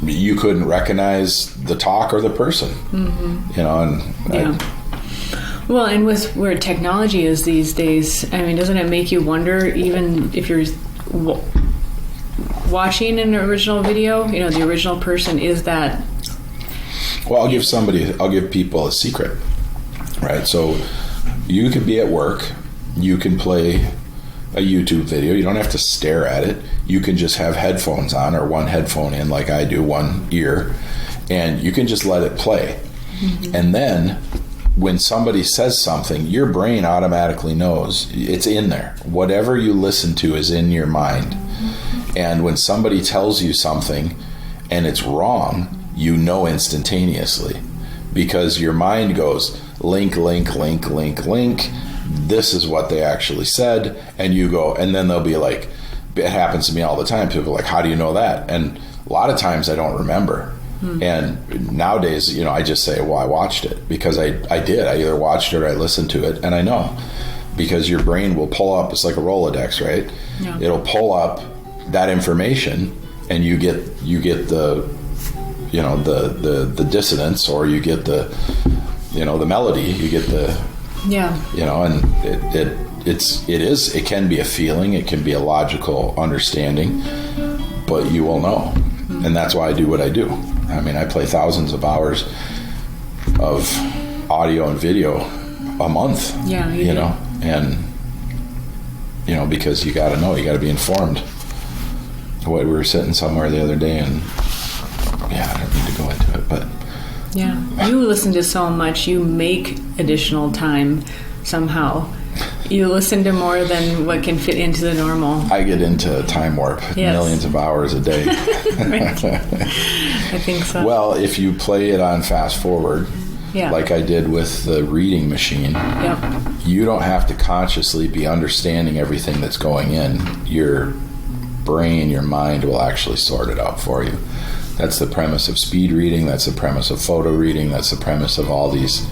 you couldn't recognize the talk or the person. Mm-hmm. Well, and with where technology is these days, I mean, doesn't it make you wonder, even if you're watching an original video, the original person is that? Well, I'll give people a secret, right? So you could be at work, you can play a YouTube video, you don't have to stare at it. You can just have headphones on, or one headphone in like I do, one ear, and you can just let it play. Mm-hmm. And then when somebody says something, your brain automatically knows it's in there. Whatever you listen to is in your mind. And when somebody tells you something and it's wrong, you know instantaneously, because your mind goes link, link, link, link, link. This is what they actually said. And you go, and then they'll be like, it happens to me all the time. People are like, how do you know that? And a lot of times I don't remember. And nowadays, I just say, well, I watched it, because I did. I either watched it or I listened to it, and I know, because your brain will pull up. It's like a Rolodex, right? Yeah. It'll pull up that information, and you get the the dissonance, or you get the the melody, you get the Yeah. And it can be a feeling, it can be a logical understanding, but you will know. And that's why I do what I do. I mean, I play thousands of hours of audio and video a month. Yeah, you know, and because you got to know, you got to be informed. We were sitting somewhere the other day, and I don't need to go into it, but you listen to so much. You make additional time somehow. You listen to more than what can fit into the normal. I get into time warp, millions of hours a day. Right. I think so. Well, if you play it on fast forward, like I did with the reading machine, you don't have to consciously be understanding everything that's going in. Your brain, your mind will actually sort it out for you. That's the premise of speed reading. That's the premise of photo reading. That's the premise of all these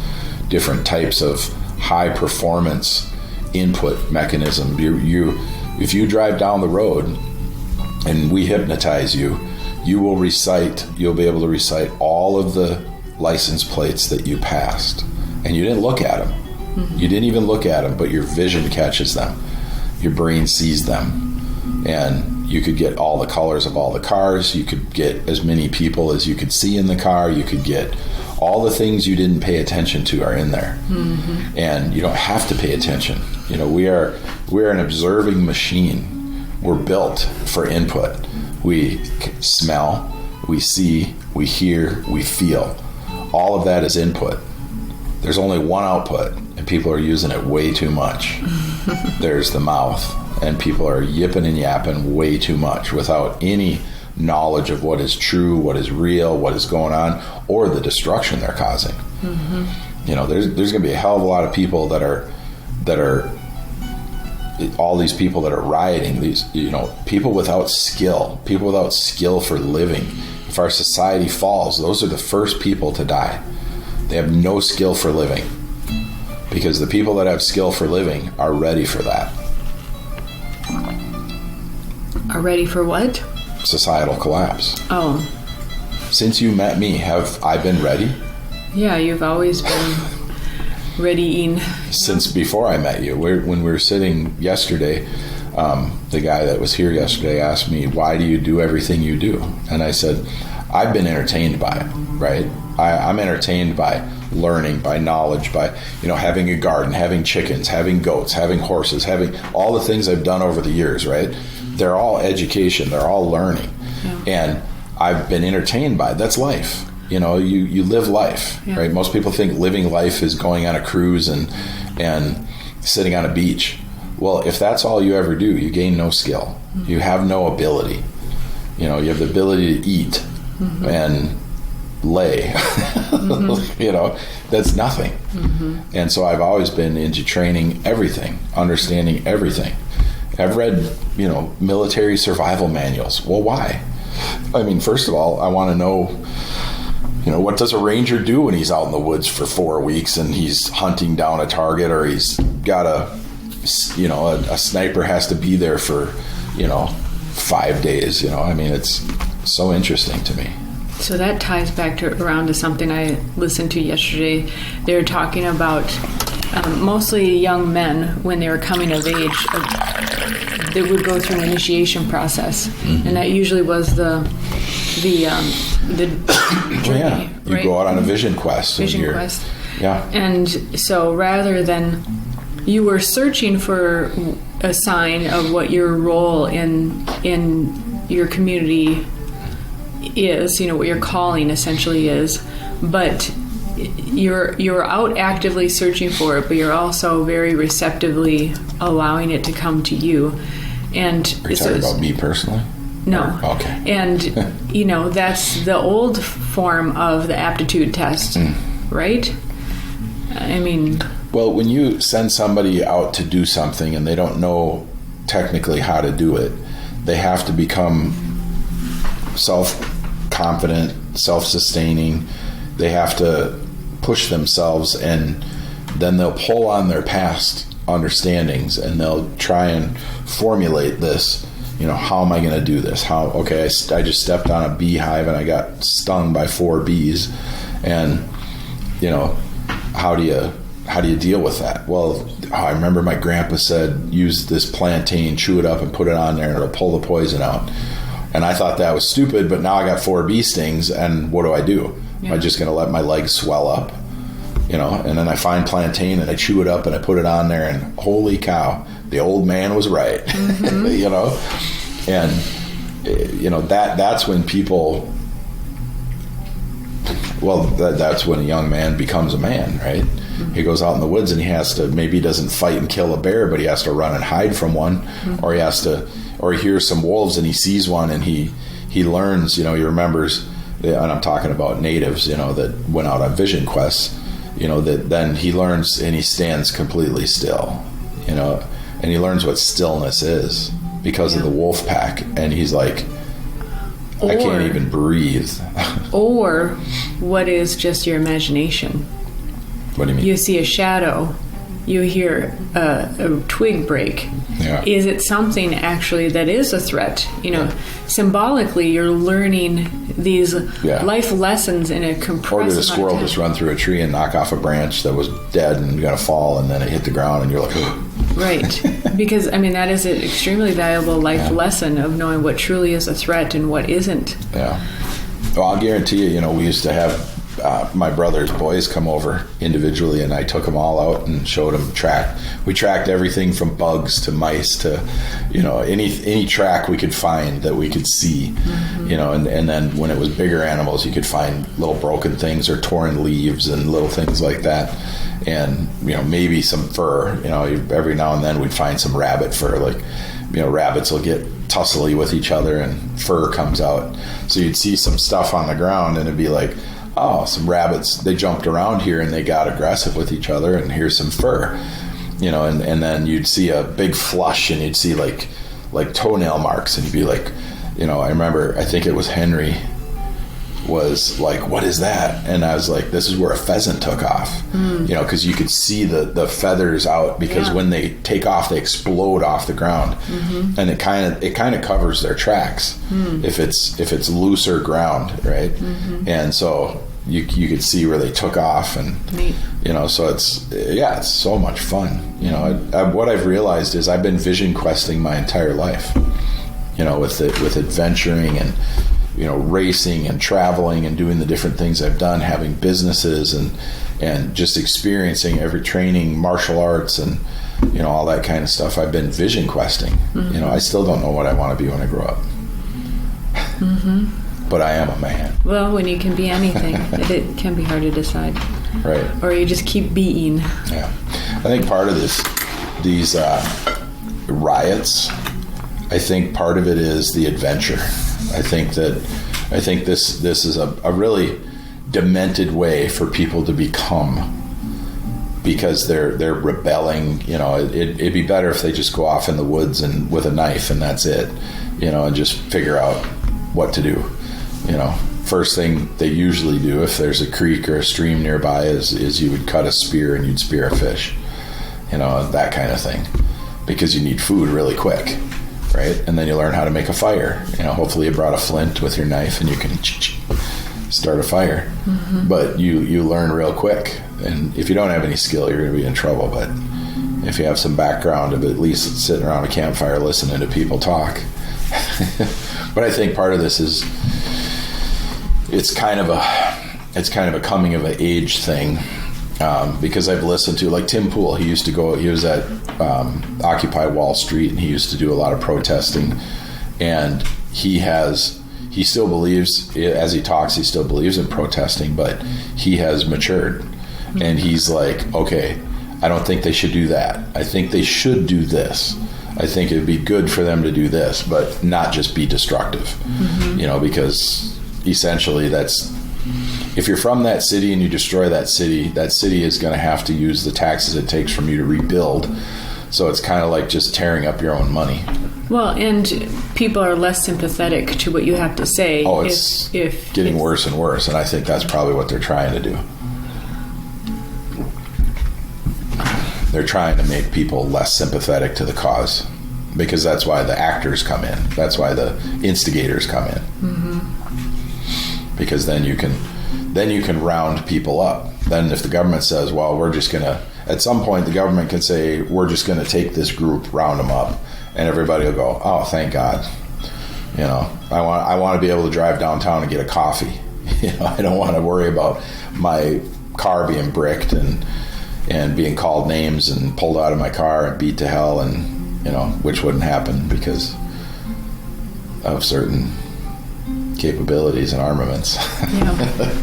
different types of high performance input mechanism. If you drive down the road and we hypnotize you, you'll be able to recite all of the license plates that you passed, and you didn't look at them. You didn't even look at them, but your vision catches them. Your brain sees them, and you could get all the colors of all the cars. You could get as many people as you could see in the car. You could get all the things you didn't pay attention to are in there. And you don't have to pay attention. We're an observing machine. We're built for input. We smell, we see, we hear, we feel. All of that is input. There's only one output, and people are using it way too much. There's the mouth, and people are yipping and yapping way too much without any knowledge of what is true, what is real, what is going on, or the destruction they're causing. There's going to be a hell of a lot of people that are all these people that are rioting, these people without skill for living. If our society falls, those are the first people to die. They have no skill for living, because the people that have skill for living are ready for that. Are ready for what? Societal collapse. Oh. Since you met me, have I been ready? Yeah, you've always been readying. Since before I met you. When we were sitting yesterday, the guy that was here yesterday asked me, why do you do everything you do? And I said, I've been entertained by it, right? I'm entertained by learning, by knowledge, by having a garden, having chickens, having goats, having horses, having all the things I've done over the years, right? They're all education, they're all learning. And I've been entertained by it. That's life. You live life, right? Most people think living life is going on a cruise and sitting on a beach. Well, if that's all you ever do, you gain no skill. You have no ability. You have the ability to eat and lay. That's nothing. And so I've always been into training everything, understanding everything. I've read, military survival manuals. Well, why? I mean, first of all, I want to know, what does a ranger do when he's out in the woods for 4 weeks and he's hunting down a target, or he's got a sniper has to be there for, 5 days, I mean, it's so interesting to me. So that ties back around to something I listened to yesterday. They were talking about mostly young men when they were coming of age. They would go through an initiation process, and that usually was the journey. You go out on a vision quest. Yeah. And so rather than you were searching for a sign of what your role in your community is, what your calling essentially is, but you're out actively searching for it, but you're also very receptively allowing it to come to you. And are you talking about me personally? No. Okay. And that's the old form of the aptitude test, right? I mean, well, when you send somebody out to do something and they don't know technically how to do it, they have to become self-confident, self-sustaining. They have to push themselves, and then they'll pull on their past understandings and they'll try and formulate this. How am I going to do this? I just stepped on a beehive and I got stung by 4 bees, and how do how do you deal with that? Well, I remember my grandpa said, use this plantain, chew it up and put it on there and it'll pull the poison out. And I thought that was stupid, but now I got 4 bee stings, and what do? Am I just going to let my legs swell up? And then I find plantain and I chew it up and I put it on there, and holy cow, the old man was right. And that's when people, that's when a young man becomes a man, right? Mm-hmm. He goes out in the woods and maybe he doesn't fight and kill a bear, but he has to run and hide from one, or he hears some wolves and he sees one, and he learns, he remembers, and I'm talking about natives, that went out on vision quests, that then he learns and he stands completely still, and he learns what stillness is because of the wolf pack, and he's like, I can't even breathe. Or what is just your imagination? What do you mean? You see a shadow, you hear a twig break. Yeah. Is it something actually that is a threat? Symbolically, you're learning these life lessons in a compressed. Or did a squirrel just run through a tree and knock off a branch that was dead and going to fall, and then it hit the ground, and you're like, oh. Right. Because, that is an extremely valuable life lesson of knowing what truly is a threat and what isn't. Yeah. Well, I'll guarantee you, we used to have my brother's boys come over individually, and I took them all out and showed them we tracked everything from bugs to mice to any track we could find that we could see. Mm-hmm. And then when it was bigger animals, you could find little broken things or torn leaves and little things like that, and maybe some fur. Every now and then we'd find some rabbit fur, like rabbits will get tussly with each other and fur comes out, so you'd see some stuff on the ground and it'd be like, oh, some rabbits, they jumped around here and they got aggressive with each other, and here's some fur, and then you'd see a big flush and you'd see like toenail marks, and you'd be like, I remember, I think it was Henry was like, what is that? And I was like, this is where a pheasant took off, because you could see the feathers out, because when they take off, they explode off the ground, and it kind of covers their tracks if it's looser ground, right? And so you could see where they took off, and so it's so much fun. What I've realized is I've been vision questing my entire life, with adventuring and racing and traveling and doing the different things I've done, having businesses and just experiencing every training, martial arts, and all that kind of stuff. I've been vision questing. I still don't know what I want to be when I grow up. But I am a man. Well, when you can be anything, it can be hard to decide. Right. Or you just keep being. Yeah. I think part of these riots, I think part of it is the adventure. I think this is a really demented way for people to become, because they're rebelling. It'd be better if they just go off in the woods and with a knife and that's it, and just figure out what to do. First thing they usually do if there's a creek or a stream nearby is you would cut a spear and you'd spear a fish, that kind of thing, because you need food really quick. Right, and then you learn how to make a fire. Hopefully you brought a flint with your knife and you can start a fire. But you learn real quick, and if you don't have any skill, you're going to be in trouble. But if you have some background of at least sitting around a campfire listening to people talk. But I think part of this is it's kind of a coming of age thing. Because I've listened to, like Tim Pool, he was at Occupy Wall Street, and he used to do a lot of protesting, and he still believes, as he talks, he still believes in protesting, but he has matured, and he's like, okay, I don't think they should do that. I think they should do this. I think it'd be good for them to do this, but not just be destructive, because essentially if you're from that city and you destroy that city is going to have to use the taxes it takes from you to rebuild. So it's kind of like just tearing up your own money. Well, and people are less sympathetic to what you have to say. Oh, it's getting worse and worse, and I think that's probably what they're trying to do. They're trying to make people less sympathetic to the cause, because that's why the actors come in. That's why the instigators come in. Because then you can round people up. Then if the government says, well, we're just going to, at some point the government can say, we're just going to take this group, round them up, and everybody will go, oh, thank God. You know, I want to be able to drive downtown and get a coffee. You know, I don't want to worry about my car being bricked and being called names and pulled out of my car and beat to hell, and, you know, which wouldn't happen because of certain capabilities and armaments. Yeah.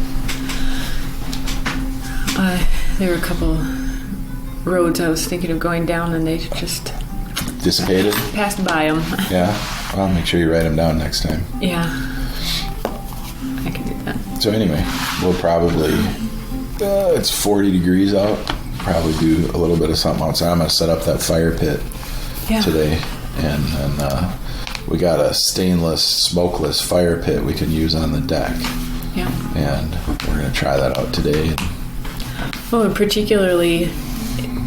There were a couple roads I was thinking of going down, and they just dissipated. Passed by them. Yeah. Well, make sure you write them down next time. Yeah. I can do that. So anyway, we'll probably it's 40 degrees out. Probably do a little bit of something outside. I'm gonna set up that fire pit today, and we got a stainless, smokeless fire pit we can use on the deck. Yeah. And we're gonna try that out today. Well, and particularly,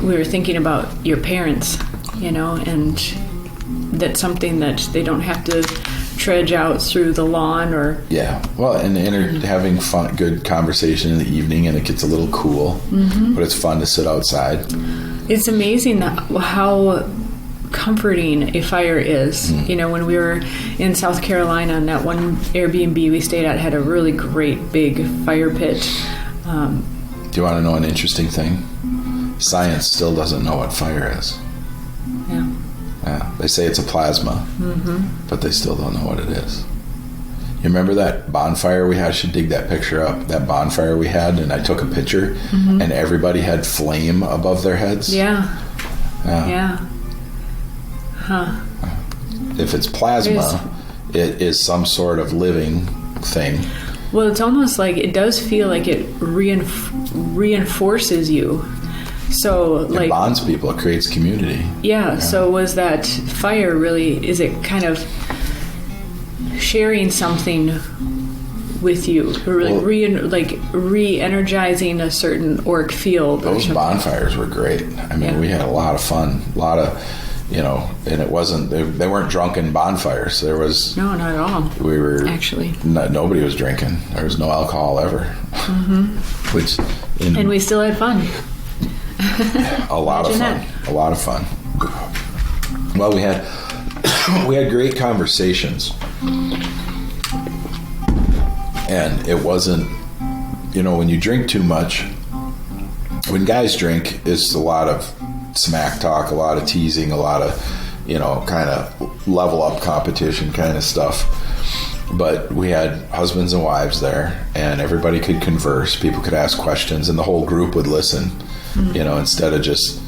we were thinking about your parents, you know, and that's something that they don't have to trudge out through the lawn or... Yeah, well, and having fun, good conversation in the evening, and it gets a little cool, but it's fun to sit outside. It's amazing how comforting a fire is. You know, when we were in South Carolina, and that one Airbnb we stayed at had a really great big fire pit. Do you want to know an interesting thing? Science still doesn't know what fire is. Yeah. Yeah, they say it's a plasma, but they still don't know what it is. You remember that bonfire we had? I should dig that picture up. That bonfire we had, and I took a picture, and everybody had flame above their heads. Yeah. Huh. If it's plasma, it is some sort of living thing. Well, it's almost like it does feel like it reinforces you. So, it bonds people. It creates community. Yeah. So, was that fire really? Is it kind of sharing something with you, or like re-energizing a certain auric field? Those bonfires were great. I mean, we had a lot of fun. A lot of. You know, and it wasn't, they weren't drunken bonfires. There was... No, not at all. We were... Actually. Nobody was drinking. There was no alcohol ever. And we still had fun. A lot of fun. A lot of fun. Well, we had great conversations. And it wasn't, you know, when you drink too much, when guys drink, it's a lot of smack talk, a lot of teasing, a lot of, you know, kind of level up competition kind of stuff. But we had husbands and wives there, and everybody could converse. People could ask questions, and the whole group would listen. You know, instead of just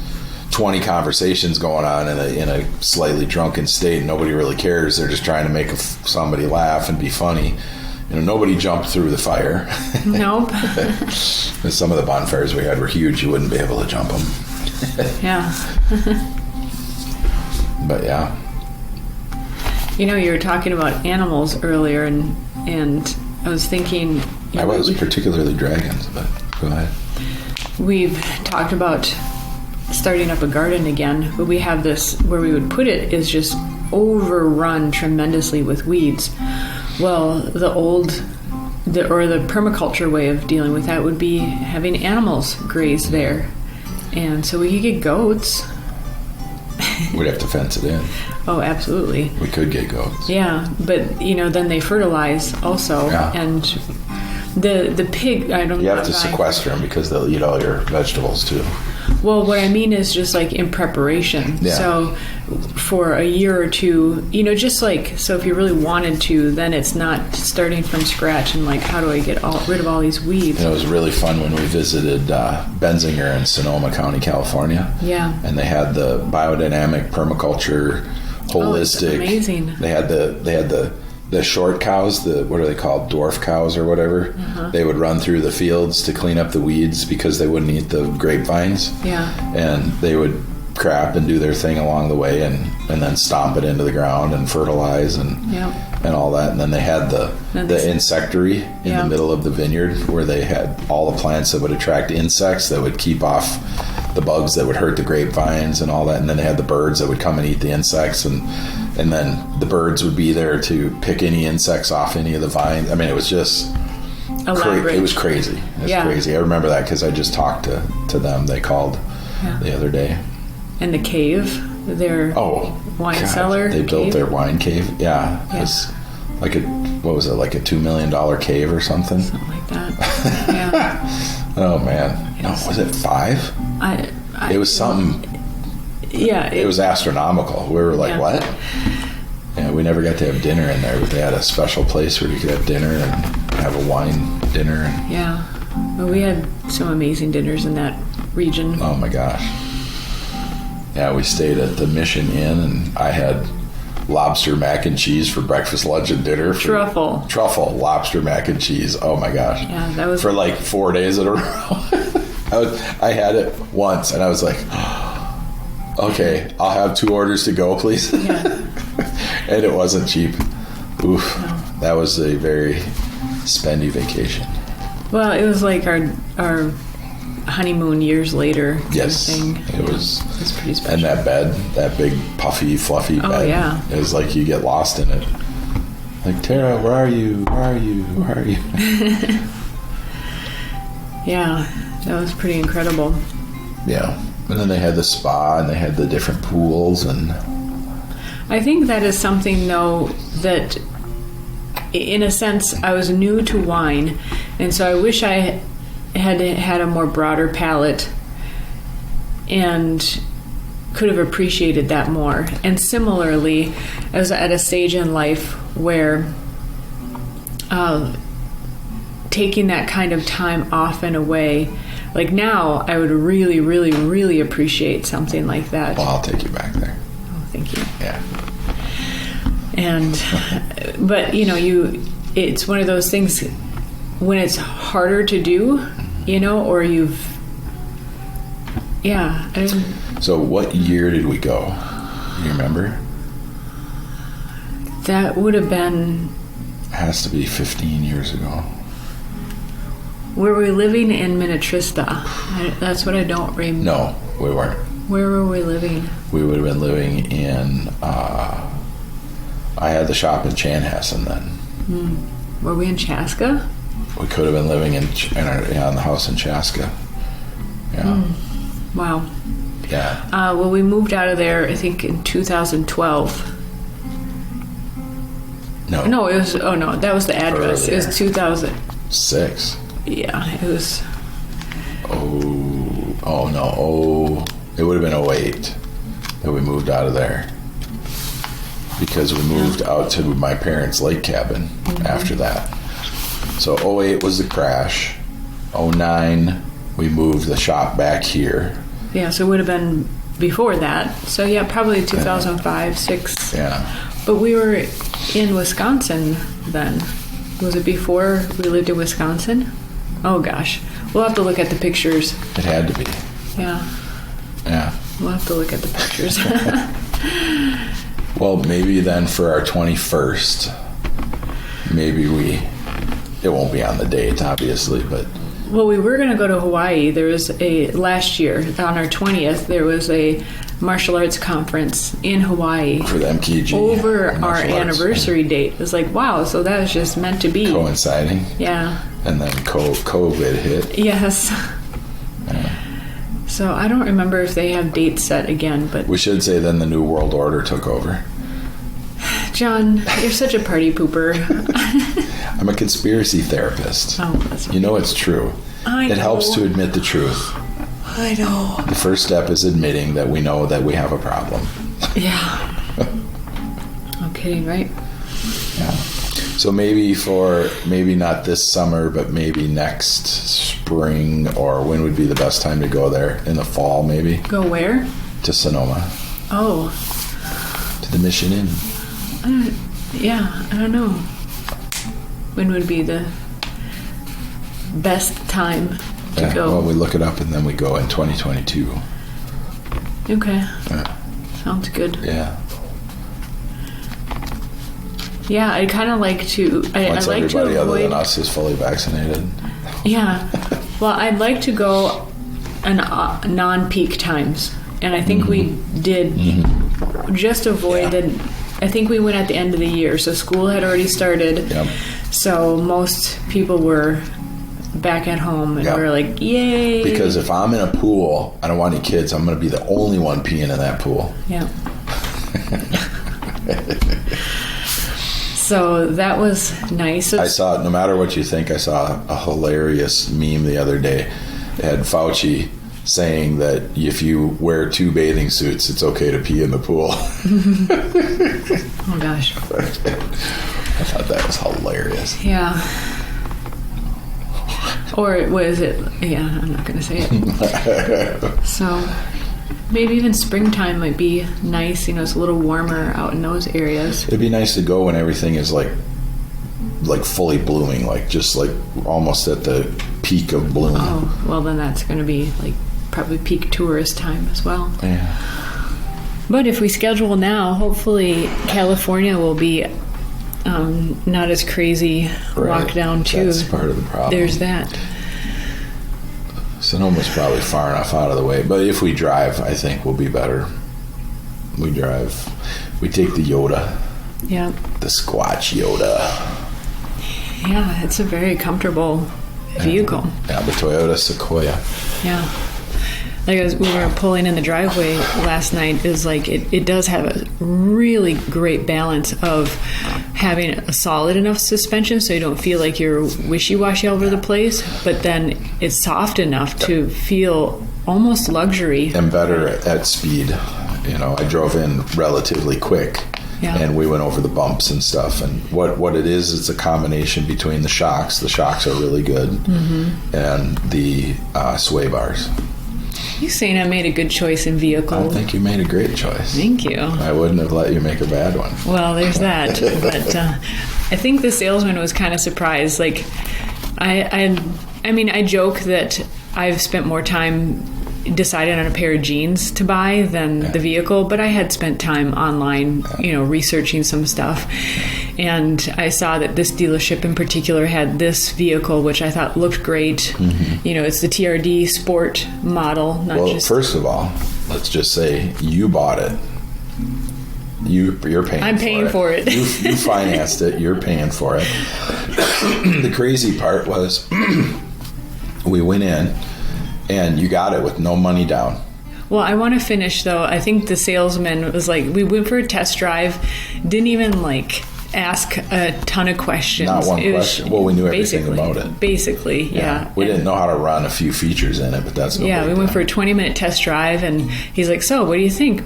20 conversations going on in a slightly drunken state, and nobody really cares. They're just trying to make somebody laugh and be funny. You know, nobody jumped through the fire. Nope. Some of the bonfires we had were huge. You wouldn't be able to jump them. Yeah. But yeah. You know, you were talking about animals earlier, and I was thinking... I was particularly dragons, but go ahead. We've talked about starting up a garden again, but we have this, where we would put it is just overrun tremendously with weeds. Well, the permaculture way of dealing with that would be having animals graze there. And so we could get goats. We'd have to fence it in. Oh, absolutely. We could get goats. Yeah, but, you know, then they fertilize also. Yeah. And the pig, I don't know. You have to sequester them because they'll eat all your vegetables too. Well, what I mean is just like in preparation. Yeah. So for a year or two, you know, just like, so if you really wanted to, then it's not starting from scratch and like, how do I get rid of all these weeds? And it was really fun when we visited Benzinger in Sonoma County, California. Yeah. And they had the biodynamic permaculture, holistic. Oh, amazing. They had the short cows, what are they called? Dwarf cows or whatever. They would run through the fields to clean up the weeds because they wouldn't eat the grapevines. Yeah. And they would crap and do their thing along the way and then stomp it into the ground and fertilize and all that. And then they had the insectary in the middle of the vineyard where they had all the plants that would attract insects that would keep off the bugs that would hurt the grapevines and all that. And then they had the birds that would come and eat the insects, and then the birds would be there to pick any insects off any of the vines. I mean, it was just it was crazy. It was crazy. I remember that because I just talked to them. They called Yeah. the other day. And the cave, their wine God, cellar. They built cave. their wine cave. Yeah. It was like what was it, like a $2 million cave or something? Something like that. Yeah. Oh, man. No, was it 5? It was something. Yeah. It was astronomical. We were like, what? Yeah, we never got to have dinner in there, but they had a special place where you could have dinner and have a wine dinner. Yeah. Well, we had some amazing dinners in that region. Oh, my gosh. Yeah, we stayed at the Mission Inn, and I had lobster mac and cheese for breakfast, lunch, and dinner. Truffle, lobster mac and cheese. Oh, my gosh. Yeah, that was... For like 4 days in a row. I had it once, and I was like, okay, I'll have 2 orders to go, please. Yeah. And it wasn't cheap. Oof. No. That was a very spendy vacation. Well, it was like our honeymoon years later. Yes. Thing. It was pretty special. And that bed, that big, puffy, fluffy bed. Oh, yeah. It was like you get lost in it. Like, Tara, where are you? Where are you? Where are you? Yeah, that was pretty incredible. Yeah. And then they had the spa, and they had the different pools, and... I think that is something, though, that, in a sense, I was new to wine, and so I wish I had a more broader palate and could have appreciated that more. And similarly, I was at a stage in life where taking that kind of time off and away, like now, I would really, really, really appreciate something like that. Well, I'll take you back there. Oh, thank you. Yeah. And, but it's one of those things when it's harder to do, or So what year did we go? You remember? That would have been... It has to be 15 years ago. Were we living in Minnetrista? That's what I don't remember. No, we weren't. Where were we living? We would have been living in... I had the shop in Chanhassen then. Were we in Chaska? We could have been living in the house in Chaska. Yeah. Wow. Yeah. Well, we moved out of there, I think, in 2012. No, it was... Oh, no, that was the address. It was 2006. Yeah, it was... Oh, no. It would have been 08 that we moved out of there. Because we moved out to my parents' lake cabin after that. So 08 was the crash. 09, we moved the shop back here. Yeah, so it would have been before that. So yeah, probably 2005, 6. Yeah. But we were in Wisconsin then. Was it before we lived in Wisconsin? Oh gosh. We'll have to look at the pictures. It had to be. Yeah. Yeah. We'll have to look at the pictures. Well, maybe then for our 21st, maybe it won't be on the date, obviously, but... Well, we were going to go to Hawaii. There was last year, on our 20th, there was a martial arts conference in Hawaii. For the MKG. Over our anniversary date. It was like, wow, so that was just meant to be. Coinciding. Yeah. And then COVID hit. Yes. Yeah. So I don't remember if they have dates set again, but... We should say then the New World Order took over. John, you're such a party pooper. I'm a conspiracy therapist. Oh, that's right. You know it's true. I know. It helps to admit the truth. I know. The first step is admitting that we know that we have a problem. Yeah. Okay, right? Yeah. So maybe not this summer, but maybe next spring, or when would be the best time to go there? In the fall, maybe? Go where? To Sonoma. Oh. To the Mission Inn. I don't know. When would be the best time to go? Well, we look it up and then we go in 2022. Okay. Yeah. Sounds good. Yeah. Yeah, I kind of like to... Once I like everybody to avoid, other than us is fully vaccinated. Yeah. Well, I'd like to go non-peak times. And I think we did just avoid I think we went at the end of the year. So school had already started. Yep. So most people were back at home, and Yeah. we're like, yay! Because if I'm in a pool, I don't want any kids. I'm going to be the only one peeing in that pool. Yeah. So that was nice. I saw, no matter what you think, I saw a hilarious meme the other day. It had Fauci saying that if you wear 2 bathing suits, it's okay to pee in the pool. Oh gosh. I thought that was hilarious. Yeah. Or was it? Yeah, I'm not going to say it. So maybe even springtime might be nice. You know, it's a little warmer out in those areas. It'd be nice to go when everything is like fully blooming, like just like almost at the peak of bloom. Oh, well then that's going to be like probably peak tourist time as well. Yeah. But if we schedule now, hopefully California will be not as crazy Right. lockdown too. That's part of the problem. There's that. Sonoma's probably far enough out of the way, but if we drive, I think we'll be better. We drive. We take the Yoda, Yeah. the Squatch Yoda. Yeah, it's a very comfortable vehicle. Yeah, the Toyota Sequoia. Yeah. Like as we were pulling in the driveway last night, is like it does have a really great balance of having a solid enough suspension so you don't feel like you're wishy-washy all over the place, but then it's soft enough to feel almost luxury. And better at speed. You know, I drove in relatively quick. Yeah. And we went over the bumps and stuff. And what it is, it's a combination between the shocks. The shocks are really good. Mm-hmm. And the sway bars. You're saying I made a good choice in vehicle. I think you made a great choice. Thank you. I wouldn't have let you make a bad one. Well, there's that. But I think the salesman was kind of surprised. Like, I mean, I joke that I've spent more time deciding on a pair of jeans to buy than the vehicle, but I had spent time online, you know, researching some stuff. And I saw that this dealership in particular had this vehicle, which I thought looked great. Mm-hmm. You know, it's the TRD Sport model, not Well, just... first of all, let's just say you bought it. You're paying. I'm paying for it. You financed it. You're paying for it. The crazy part was we went in and you got it with no money down. Well, I want to finish though. I think the salesman was like, we went for a test drive, didn't even like ask a ton of questions. Not one question. Well, we knew everything about it. Basically, yeah. We didn't know how to run a few features in it, but that's no Yeah, big we went deal. for a 20-minute test drive, and he's like, "So, what do you think?"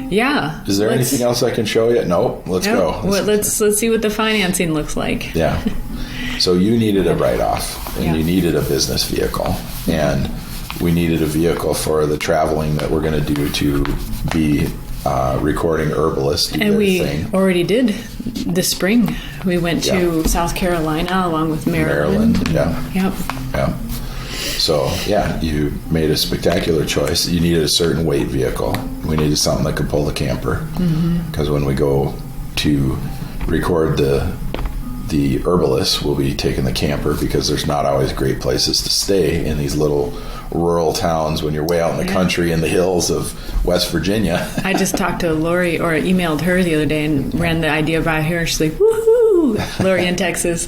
Yeah. Is there anything else I can show you? Nope. Let's go. Well, let's see what the financing looks like. Yeah. So you needed a write-off, and Yeah. you needed a business vehicle, and we needed a vehicle for the traveling that we're going to do to be recording herbalists do And their we thing. already did this spring. We went to South Carolina along with Maryland. Yeah. Yep. Yeah. So, yeah, you made a spectacular choice. You needed a certain weight vehicle. We needed something that could pull the camper. Because when we go to record the herbalists, we'll be taking the camper because there's not always great places to stay in these little rural towns when you're way out in the country in the hills of West Virginia. I just talked to Lori, or emailed her the other day, and ran the idea by her. She's like, "Woohoo!" Lori in Texas.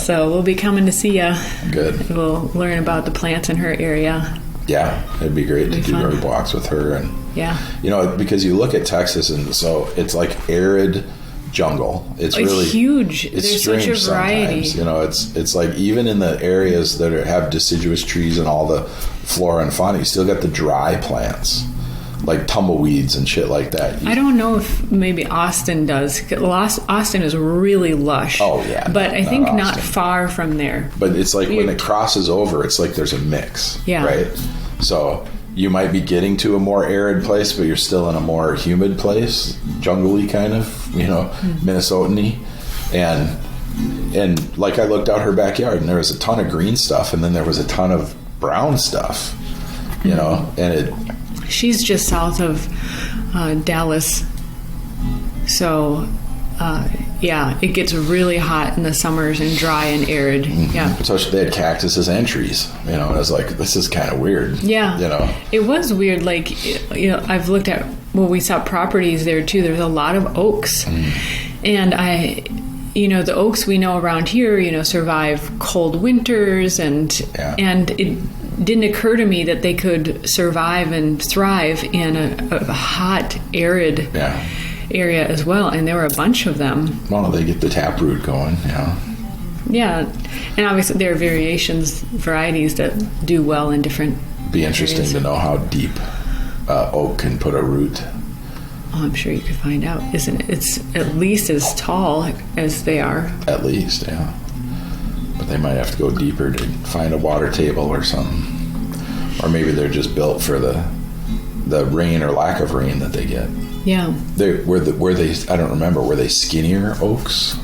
So we'll be coming to see you. Good. We'll learn about the plants in her area. Yeah, it'd be great to do fun. herb walks with her. And Yeah. you know, because you look at Texas, and so it's like arid jungle. It's really huge. It's There's strange such a variety. sometimes. You know, it's like even in the areas that have deciduous trees and all the flora and fauna, you still got the dry plants, like tumbleweeds and shit like that. I don't know if maybe Austin does. Austin is really lush. Oh, yeah. But I think not Austin. far from there. But it's like when it crosses over, it's like there's a mix. Yeah. Right? So you might be getting to a more arid place, but you're still in a more humid place, jungle-y kind of, you know, Minnesotan-y. And like I looked out her backyard, and there was a ton of green stuff, and then there was a ton of brown stuff, you know, and She's just south of Dallas. So, yeah, it gets really hot in the summers and dry and arid. Yeah. so they had cactuses and trees, you know, and I was like, this is kind of weird. Yeah. You know. It was weird. Like, you know, I've looked at, well, we saw properties there too. There's a lot of oaks. And the oaks we know around here, survive cold winters, and it didn't occur to me that they could survive and thrive in a hot, arid area as well. And there were a bunch of them. Well, they get the taproot going, Yeah, and obviously there are varieties that do well in different Be interesting areas. to know how deep oak can put a root. Oh, I'm sure you could find out. Isn't it? It's at least as tall as they are. At least, yeah. But they might have to go deeper to find a water table or something. Or maybe they're just built for the rain or lack of rain that they get. Yeah. Were they? I don't remember. Were they skinnier oaks?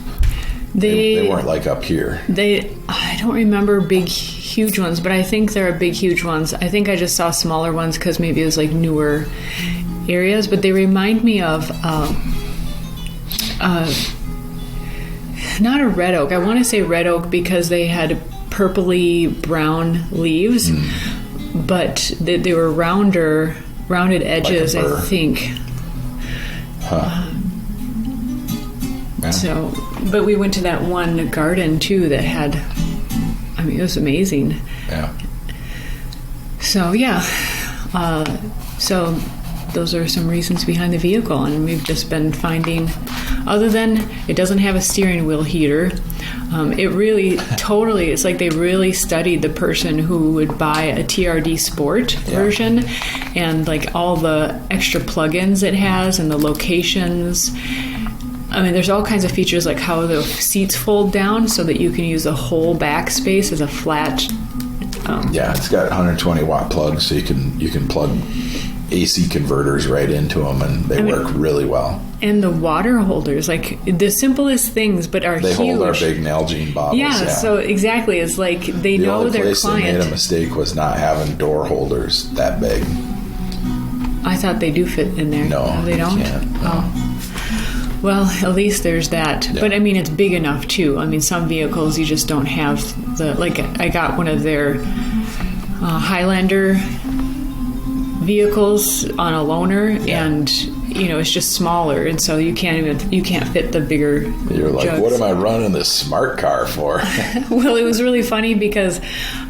They weren't like up here. I don't remember big, huge ones, but I think there are big, huge ones. I think I just saw smaller ones because maybe it was like newer areas, but they remind me of not a red oak. I want to say red oak because they had purpley brown leaves, but they were rounded edges, like a burr. I think. Huh. Yeah. So, but we went to that one garden too that had, it was amazing. Yeah. So so those are some reasons behind the vehicle, and we've just been finding, other than it doesn't have a steering wheel heater, it really totally, it's like they really studied the person who would buy a TRD Sport version, and like all the extra plugins it has and the locations. There's all kinds of features like how the seats fold down so that you can use the whole back space as a flat. It's got 120 watt plugs, so you can plug AC converters right into them, and they work really well. And the water holders, like the simplest things, but are they huge. Hold our big Nalgene bottles. Yeah, so exactly, it's like they know their place client. They made a mistake was not having door holders that big. I thought they do fit in there. No, they don't. Can't, no. Oh. Well, at least there's that. Yeah. But it's big enough too. Some vehicles you just don't have I got one of their Highlander vehicles on a loaner, and it's just smaller, and so you can't fit the bigger. You're like, jugs. what am I running this smart car for? Well, it was really funny because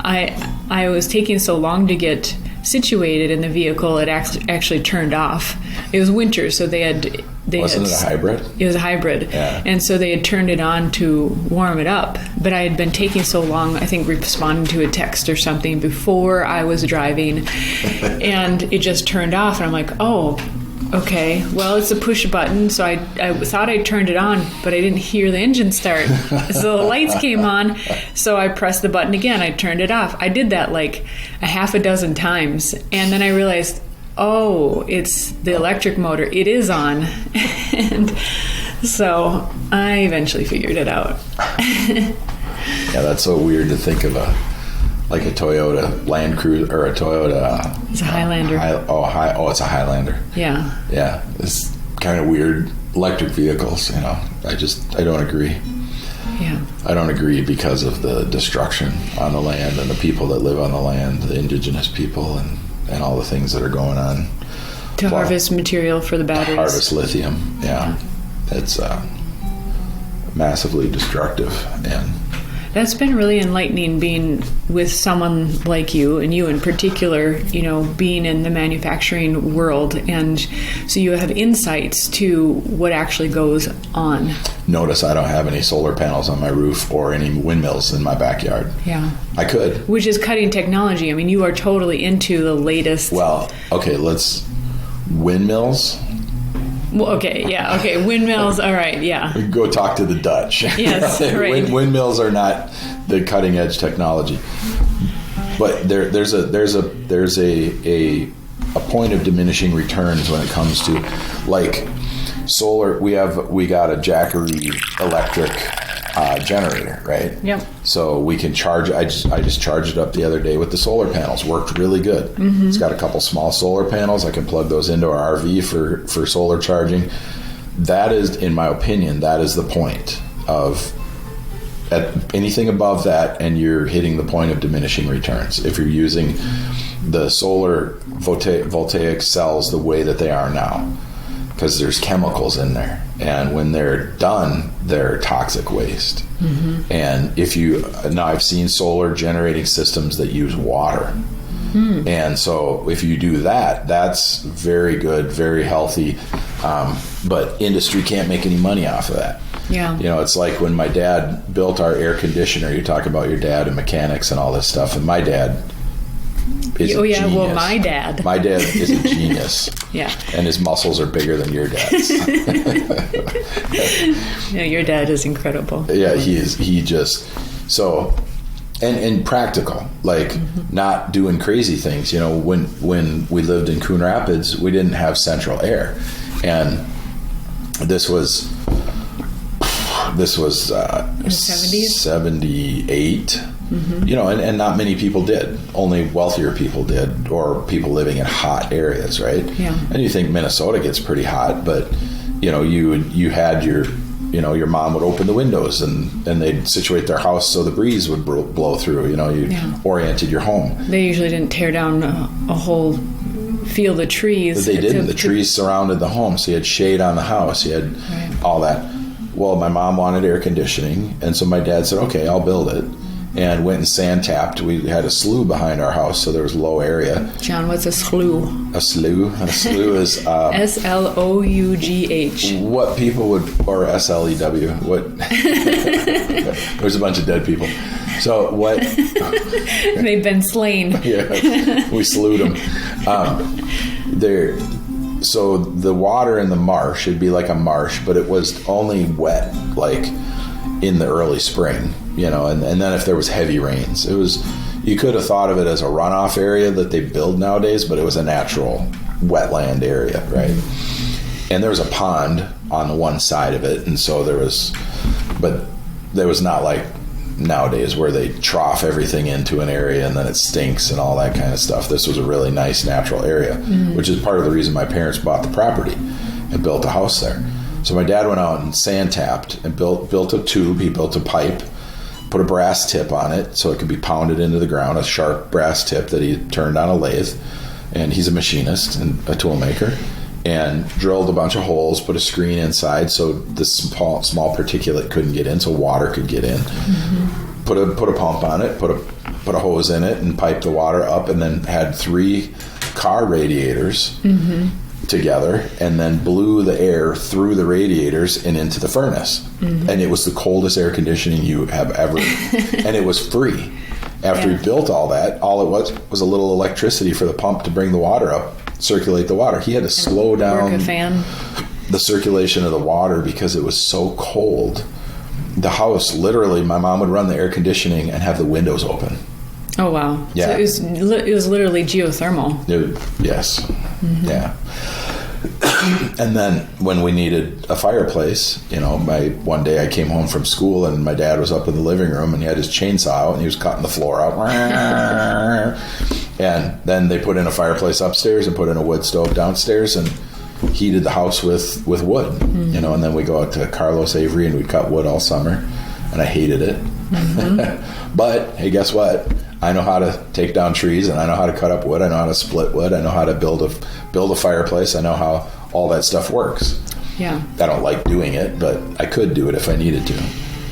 I was taking so long to get situated in the vehicle, it actually turned off. It was winter, so wasn't it a hybrid? It was a hybrid. Yeah. And so they had turned it on to warm it up. But I had been taking so long, I think responding to a text or something before I was driving, and it just turned off. And I'm like, oh, okay, well, it's a push button. So I thought I turned it on, but I didn't hear the engine start. So the lights came on. So I pressed the button again. I turned it off. I did that like a half a dozen times. And then I realized, oh, it's the electric motor. It is on. And so I eventually figured it out. Yeah, that's so weird to think of a Toyota Land Cruiser or a Toyota. It's a Highlander. It's a Highlander. Yeah. Yeah, it's kind of weird. Electric vehicles, I don't agree. Yeah. I don't agree because of the destruction on the land and the people that live on the land, the indigenous people, and all the things that are going on. To harvest material for the batteries. Harvest lithium, yeah. It's massively destructive. And that's been really enlightening being with someone like you, and you in particular, being in the manufacturing world. And so you have insights to what actually goes on. Notice I don't have any solar panels on my roof or any windmills in my backyard. Yeah. I could. Which is cutting technology. You are totally into the latest. Well, okay, windmills. Well, okay, yeah, okay, windmills, all right, yeah. We can go talk to the Dutch. Yes, right. Windmills are not the cutting edge technology, but there's a point of diminishing returns when it comes to like solar. We got a Jackery electric generator, right? Yep. So we can charge. I just charged it up the other day with the solar panels. Worked really good. Mm-hmm. It's got a couple small solar panels. I can plug those into our RV for solar charging. That is, in my opinion, that is the point of at anything above that, and you're hitting the point of diminishing returns. If you're using the solar voltaic cells the way that they are now. because there's chemicals in there, and when they're done, they're toxic waste. And now I've seen solar generating systems that use water. And so if you do that, that's very good, very healthy. But industry can't make any money off of that. Yeah. You know, it's like when my dad built our air conditioner. You talk about your dad and mechanics and all this stuff. And my dad is a genius. Well, my dad. My dad is a genius. Yeah. And his muscles are bigger than your dad's. Yeah, your dad is incredible. Yeah, he is. He just, so, and practical, like not doing crazy things. You know, when we lived in Coon Rapids, we didn't have central air. And this was in the 70s? 78. You know, and not many people did. Only wealthier people did, or people living in hot areas, right? Yeah. And you think Minnesota gets pretty hot, but you know, you had your mom would open the windows and they'd situate their house so the breeze would blow through. You know, you oriented your home. They usually didn't tear down a whole field of trees. But they didn't. The trees surrounded the home, so you had shade on the house. You had all that. Well, my mom wanted air conditioning, and so my dad said, "Okay, I'll build it." And went and sand tapped. We had a slough behind our house, so there was low area. John, what's a slough? A slough is SLOUGH. what people would, or SLEW. What? There's a bunch of dead people. So what? They've been slain. Yeah, we slewed them. So the water in the marsh, it'd be like a marsh, but it was only wet, like in the early spring. You know, and then if there was heavy rains, you could have thought of it as a runoff area that they build nowadays, but it was a natural wetland area, right? And there was a pond on the one side of it, and so there was not like nowadays where they trough everything into an area and then it stinks and all that kind of stuff. This was a really nice natural area, which is part of the reason my parents bought the property and built a house there. So my dad went out and sand tapped and built a tube. He built a pipe, put a brass tip on it so it could be pounded into the ground, a sharp brass tip that he turned on a lathe. And he's a machinist and a tool maker, and drilled a bunch of holes, put a screen inside so the small particulate couldn't get in, so water could get in. Put a pump on it, put a hose in it, and piped the water up, and then had 3 car radiators together, and then blew the air through the radiators and into the furnace. And it was the coldest air conditioning you have ever, and it was free. After he built all that, all it was a little electricity for the pump to bring the water up, circulate the water. He had to slow down the circulation of the water because it was so cold. The house, literally, my mom would run the air conditioning and have the windows open. Oh, wow. Yeah. So it was literally geothermal. Yes. Yeah. And then when we needed a fireplace, you know, one day I came home from school and my dad was up in the living room and he had his chainsaw out and he was cutting the floor out. And then they put in a fireplace upstairs and put in a wood stove downstairs and heated the house with wood, you know, and then we go out to Carlos Avery and we cut wood all summer, and I hated it. But hey, guess what? I know how to take down trees, and I know how to cut up wood. I know how to split wood. I know how to build a fireplace. I know how all that stuff works. Yeah. I don't like doing it, but I could do it if I needed to.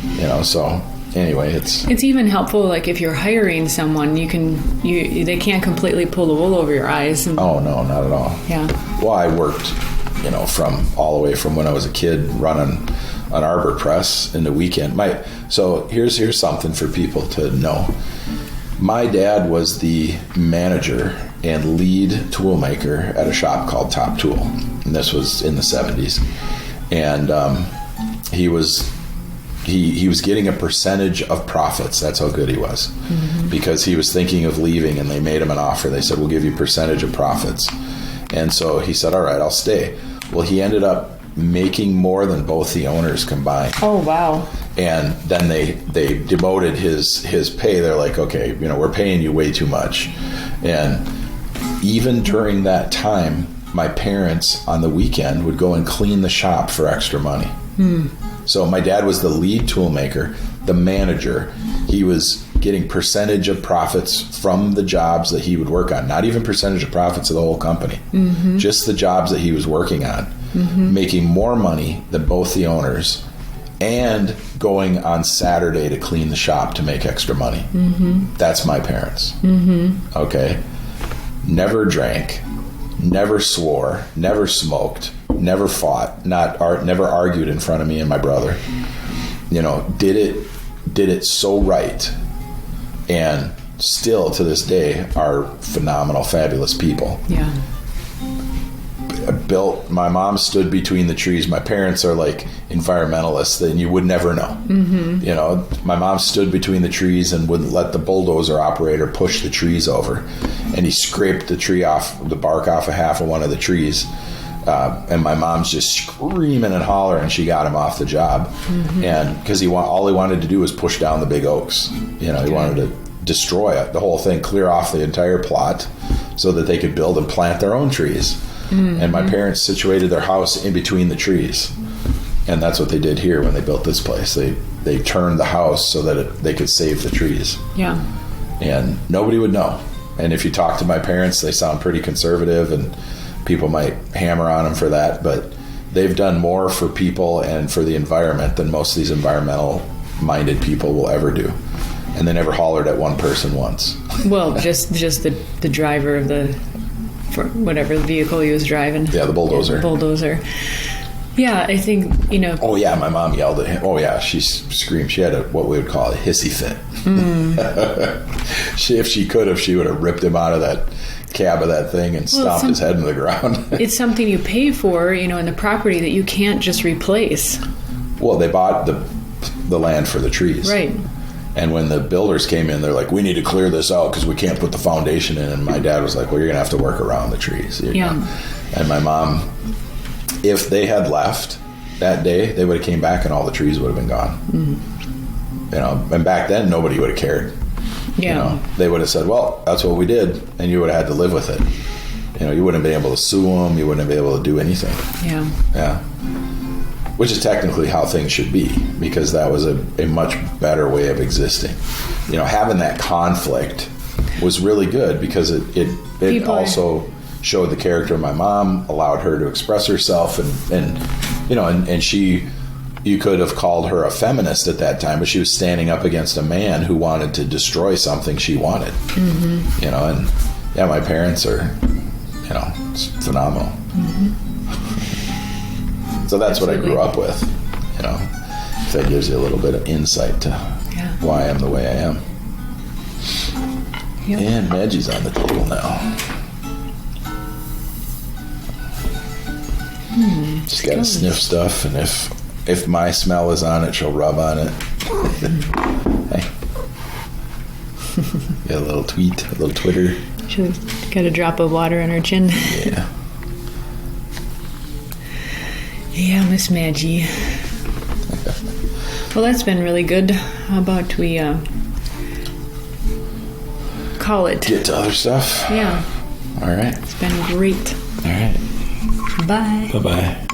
You know, so anyway, it's even helpful, like if you're hiring someone, they can't completely pull the wool over your eyes. Oh no, not at all. Yeah. Well, I worked, you know, from all the way from when I was a kid running an arbor press in the weekend. So here's something for people to know. My dad was the manager and lead tool maker at a shop called Top Tool, and this was in the 70s. And he was getting a percentage of profits. That's how good he was, because he was thinking of leaving, and they made him an offer. They said, "We'll give you a percentage of profits." And so he said, "All right, I'll stay." Well, he ended up making more than both the owners combined. Oh, wow. And then they demoted his pay. They're like, "Okay, you know, we're paying you way too much." And even during that time, my parents on the weekend would go and clean the shop for extra money. So my dad was the lead tool maker, the manager. He was getting percentage of profits from the jobs that he would work on. Not even percentage of profits of the whole company. Just the jobs that he was working on. making more money than both the owners, and going on Saturday to clean the shop to make extra money. That's my parents. Okay? Never drank, never swore, never smoked, never fought, never argued in front of me and my brother. You know, did it so right, and still to this day are phenomenal, fabulous people. Yeah. My mom stood between the trees. My parents are like environmentalists, and you would never know. You know, my mom stood between the trees and wouldn't let the bulldozer operator push the trees over, and he scraped the bark off of half of one of the trees. And my mom's just screaming and hollering. She got him off the job, and because all he wanted to do was push down the big oaks. You know, he wanted to destroy it, the whole thing, clear off the entire plot, so that they could build and plant their own trees. And my parents situated their house in between the trees, and that's what they did here when they built this place. They turned the house so that they could save the trees. Yeah. And nobody would know. And if you talk to my parents, they sound pretty conservative, and people might hammer on them for that, but they've done more for people and for the environment than most of these environmental-minded people will ever do. And they never hollered at one person once. Well, just the driver of for whatever vehicle he was driving. Yeah, the bulldozer. Yeah, the bulldozer. Yeah, I think, you know. Oh, yeah, my mom yelled at him. Oh, yeah, she screamed. She had what we would call a hissy fit. If she could have, she would have ripped him out of that cab of that thing and stomped his head into the ground. It's something you pay for, you know, in the property that you can't just replace. Well, they bought the land for the trees. Right. And when the builders came in, they're like, we need to clear this out because we can't put the foundation in. And my dad was like, well, you're going to have to work around the trees. You know? And my mom, if they had left that day, they would have came back and all the trees would have been gone. You know, and back then, nobody would have cared. Yeah. You know, they would have said, well, that's what we did, and you would have had to live with it. You know, you wouldn't have been able to sue them. You wouldn't have been able to do anything. Yeah. Yeah. Which is technically how things should be, because that was a much better way of existing. You know, having that conflict was really good because it also showed the character of my mom, allowed her to express herself, and you know, and she, you could have called her a feminist at that time, but she was standing up against a man who wanted to destroy something she wanted. You know, and yeah, my parents are, you know, it's phenomenal. So that's Absolutely. What I grew up with, you know. If that gives you a little bit of insight to why I am the way I am. Yep. And Maggie's on the table now. She's got to sniff stuff, and if my smell is on it, she'll rub on it. Hey. Got a little tweet, a little Twitter. She's got a drop of water on her chin. Yeah. Yeah, Miss Maggie. Well, that's been really good. How about we call it? Get to other stuff? Yeah. All right. It's been great. All right. Bye. Bye-bye.